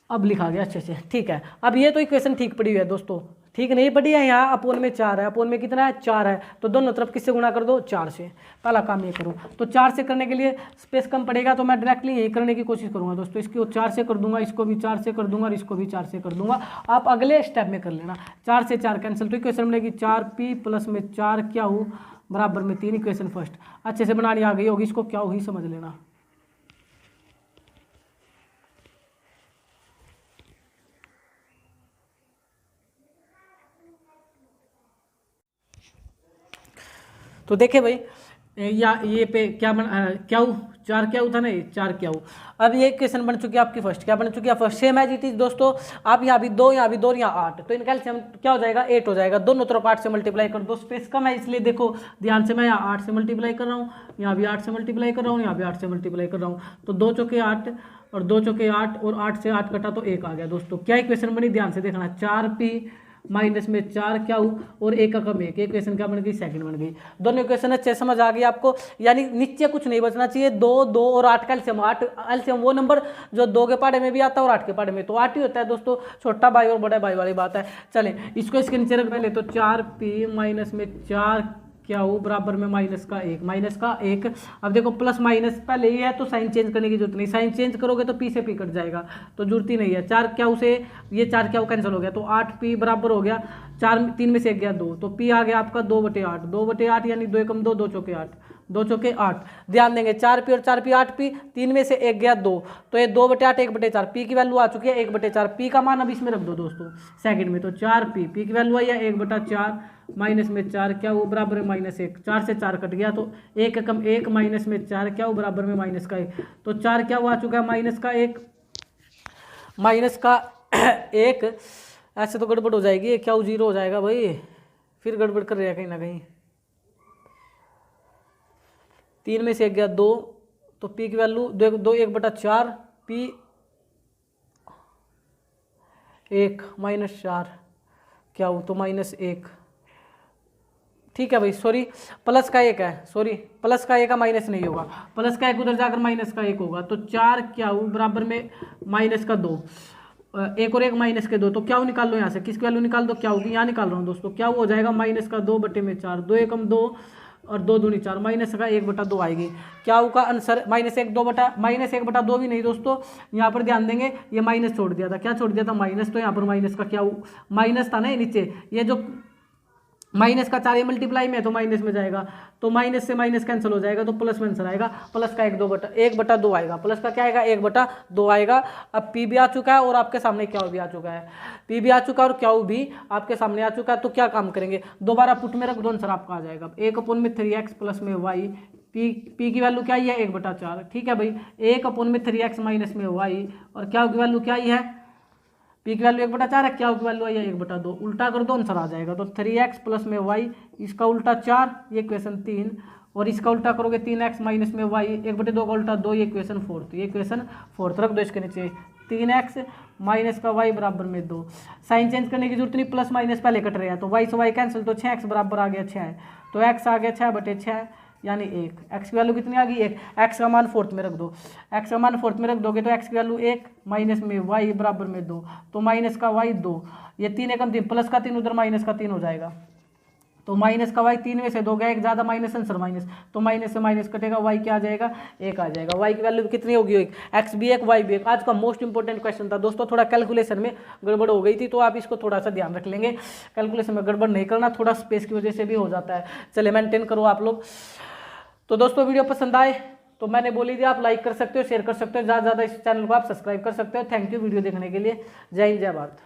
अब लिखा गया अच्छे से, ठीक है। अब ये तो इक्वेशन ठीक पड़ी हुई है दोस्तों, ठीक नहीं पड़ी है। यहाँ अपोन में 4 है, अपोन में कितना है 4 है, तो दोनों तरफ किससे गुणा कर दो 4 से। पहला काम ये करो, तो 4 से करने के लिए स्पेस कम पड़ेगा तो मैं डायरेक्टली यही करने की कोशिश करूँगा दोस्तों। इसको 4 से कर दूंगा, इसको भी 4 से कर दूंगा और इसको भी 4 से कर दूंगा। आप अगले स्टेप में कर लेना। 4 से 4 कैंसिल, तो इक्वेशन बनेगी 4p प्लस में 4 क्यू बराबर में 3। इक्वेशन फर्स्ट अच्छे से बनानी आ गई होगी, इसको क्यू ही समझ लेना। तो देखे भाई या ये पे क्या बन क्यू 4 क्यू था ना, ये 4 क्यू। अब ये क्वेश्चन बन चुकी है आपकी फर्स्ट, क्या बन चुकी है first, same as it is दोस्तों। आप यहाँ भी 2, यहाँ भी 2, यहाँ 8, तो इनका एलसीएम क्या हो जाएगा 8 हो जाएगा। दोनों तरफ 8 से मल्टीप्लाई कर दो, स्पेस कम है इसलिए देखो ध्यान से मैं यहाँ 8 से मल्टीप्लाई कर रहा हूँ, यहाँ भी 8 से मल्टीप्लाई कर रहा हूँ, यहाँ भी 8 से मल्टीप्लाई कर रहा हूँ। तो 2 चौके 8 और 2 चौके 8 और 8 से 8 कटा तो 1 आ गया दोस्तों। क्या इक्वेशन बनी ध्यान से देखना, 4p माइनस में 4 क्यू और 1 का कम 1। इक्वेशन क्या बन गई सेकंड बन गई। दोनों इक्वेशन अच्छे समझ आ गई आपको, यानी नीचे कुछ नहीं बचना चाहिए। 2 2 और 8 का एलसीएम, 8 एलसीएम वो नंबर जो 2 के पहाड़े में भी आता है और 8 के पहाड़े में तो 8 ही होता है दोस्तों। छोटा भाई और बड़ा भाई वाली बात है। चले इसको इसके नीचे रख पहले, तो 4p माइनस में 4 क्यू बराबर में -1। अब देखो प्लस माइनस पहले ही है तो साइन चेंज करने की जरूरत नहीं, साइन चेंज करोगे तो p से p कट जाएगा तो जरूरत ही नहीं है। 4 क्यू से ये 4 क्यू कैंसिल हो गया तो 8p बराबर हो गया 4, 3 में से 1 गया 2, तो p आ गया आपका 2/8। 2/8 यानी 2 एकम 2, 2 चौके 8, 2 चौके 8। ध्यान देंगे 4p और 4p 8p, 3 में से 1 गया 2, तो ये 2/8 1/4। p की वैल्यू आ चुकी है 1/4। p का मान अब इसमें रख दो दोस्तों सेकंड में, तो 4p, p की वैल्यू आई है 1/4 माइनस में 4 क्यू बराबर में -1। 4 से 4 कट गया तो 1 एकम 1 माइनस में 4 क्यू बराबर में -1। तो 4 क्यू आ चुका है -1 ऐसे तो गड़बड़ हो जाएगी, क्यू 0 हो जाएगा भाई, फिर गड़बड़ कर रहा है कहीं ना कहीं। 3 में से 1 गया 2, तो p की वैल्यू 2 1/4 p 1 -4 क्यू तो -1। ठीक है भाई, सॉरी प्लस का 1 है, सॉरी प्लस का 1 का माइनस नहीं होगा, प्लस का 1 उधर जाकर माइनस का 1 होगा। तो 4 क्यू बराबर में -2, 1 और 1 -2, तो क्यू निकाल लो यहाँ से, किसकी वैल्यू निकाल दो क्यू की, यहाँ निकाल रहा हूँ दोस्तों। क्या हो जाएगा -2/4, 2 एकम 2 और 2 दूनी 4, -1/2 आएगी। क्यू का आंसर -1/2 भी नहीं दोस्तों, यहाँ पर ध्यान देंगे ये माइनस छोड़ दिया था, क्या छोड़ दिया था माइनस, तो यहाँ पर माइनस का क्यू माइनस था ना, ये नीचे ये जो माइनस का 4 मल्टीप्लाई में तो माइनस में जाएगा, तो माइनस से माइनस कैंसिल हो जाएगा तो प्लस में आंसर आएगा। प्लस का 1/2 आएगा, प्लस का क्या आएगा 1/2 आएगा। अब p भी आ चुका है और आपके सामने क्यू भी आ चुका है, p भी आ चुका है और क्यू भी आपके सामने आ चुका है। तो क्या काम करेंगे, दोबारा पुट में रख दो, आंसर आपका आ जाएगा 1/3x प्लस में y। p की वैल्यू क्या ही है 1/4, ठीक है भाई। 1/3x माइनस में y और क्यू की वैल्यू क्या ही है, p की वैल्यू 1/4 है, क्या की वैल्यू आई है 1/2, उल्टा कर दो आंसर आ जाएगा। तो 3x प्लस में y, इसका उल्टा 4, ये इक्वेशन 3, और इसका उल्टा करोगे 3x माइनस में y, 1/2 का उल्टा 2, ये इक्वेशन 4, ये इक्वेशन 4 रख दो इसके नीचे। 3x माइनस का y बराबर में 2, साइन चेंज करने की जरूरत नहीं, प्लस माइनस पहले कट रहे हैं तो y से y कैंसिल, तो 6x बराबर आ गया 6, तो x आ गया 6/6 यानी 1। x की वैल्यू कितनी आ गई 1, x का मान 4th में रख दो, x का मान 4th में रख दोगे तो x की वैल्यू 1 माइनस में y बराबर में 2, तो माइनस का y 2, ये 3 एकम 3, प्लस का 3 उधर माइनस का 3 हो जाएगा, तो माइनस का y 3 में से 2 गया, एक ज़्यादा माइनस आंसर माइनस, तो माइनस से माइनस कटेगा, y क्या आ जाएगा 1 आ जाएगा। y की वैल्यू कितनी होगी 1, x भी 1 y भी 1। आज का मोस्ट इंपॉर्टेंट क्वेश्चन था दोस्तों, थोड़ा कैलकुलेशन में गड़बड़ हो गई थी तो आप इसको थोड़ा सा ध्यान रख लेंगे, कैलकुलेशन में गड़बड़ नहीं करना, थोड़ा स्पेस की वजह से भी हो जाता है। चलिए मेंटेन करो आप लोग। तो दोस्तों वीडियो पसंद आए तो मैंने बोली थी आप लाइक कर सकते हो, शेयर कर सकते हो, ज़्यादा से ज़्यादा इस चैनल को आप सब्सक्राइब कर सकते हो। थैंक यू वीडियो देखने के लिए। जय हिंद जय भारत।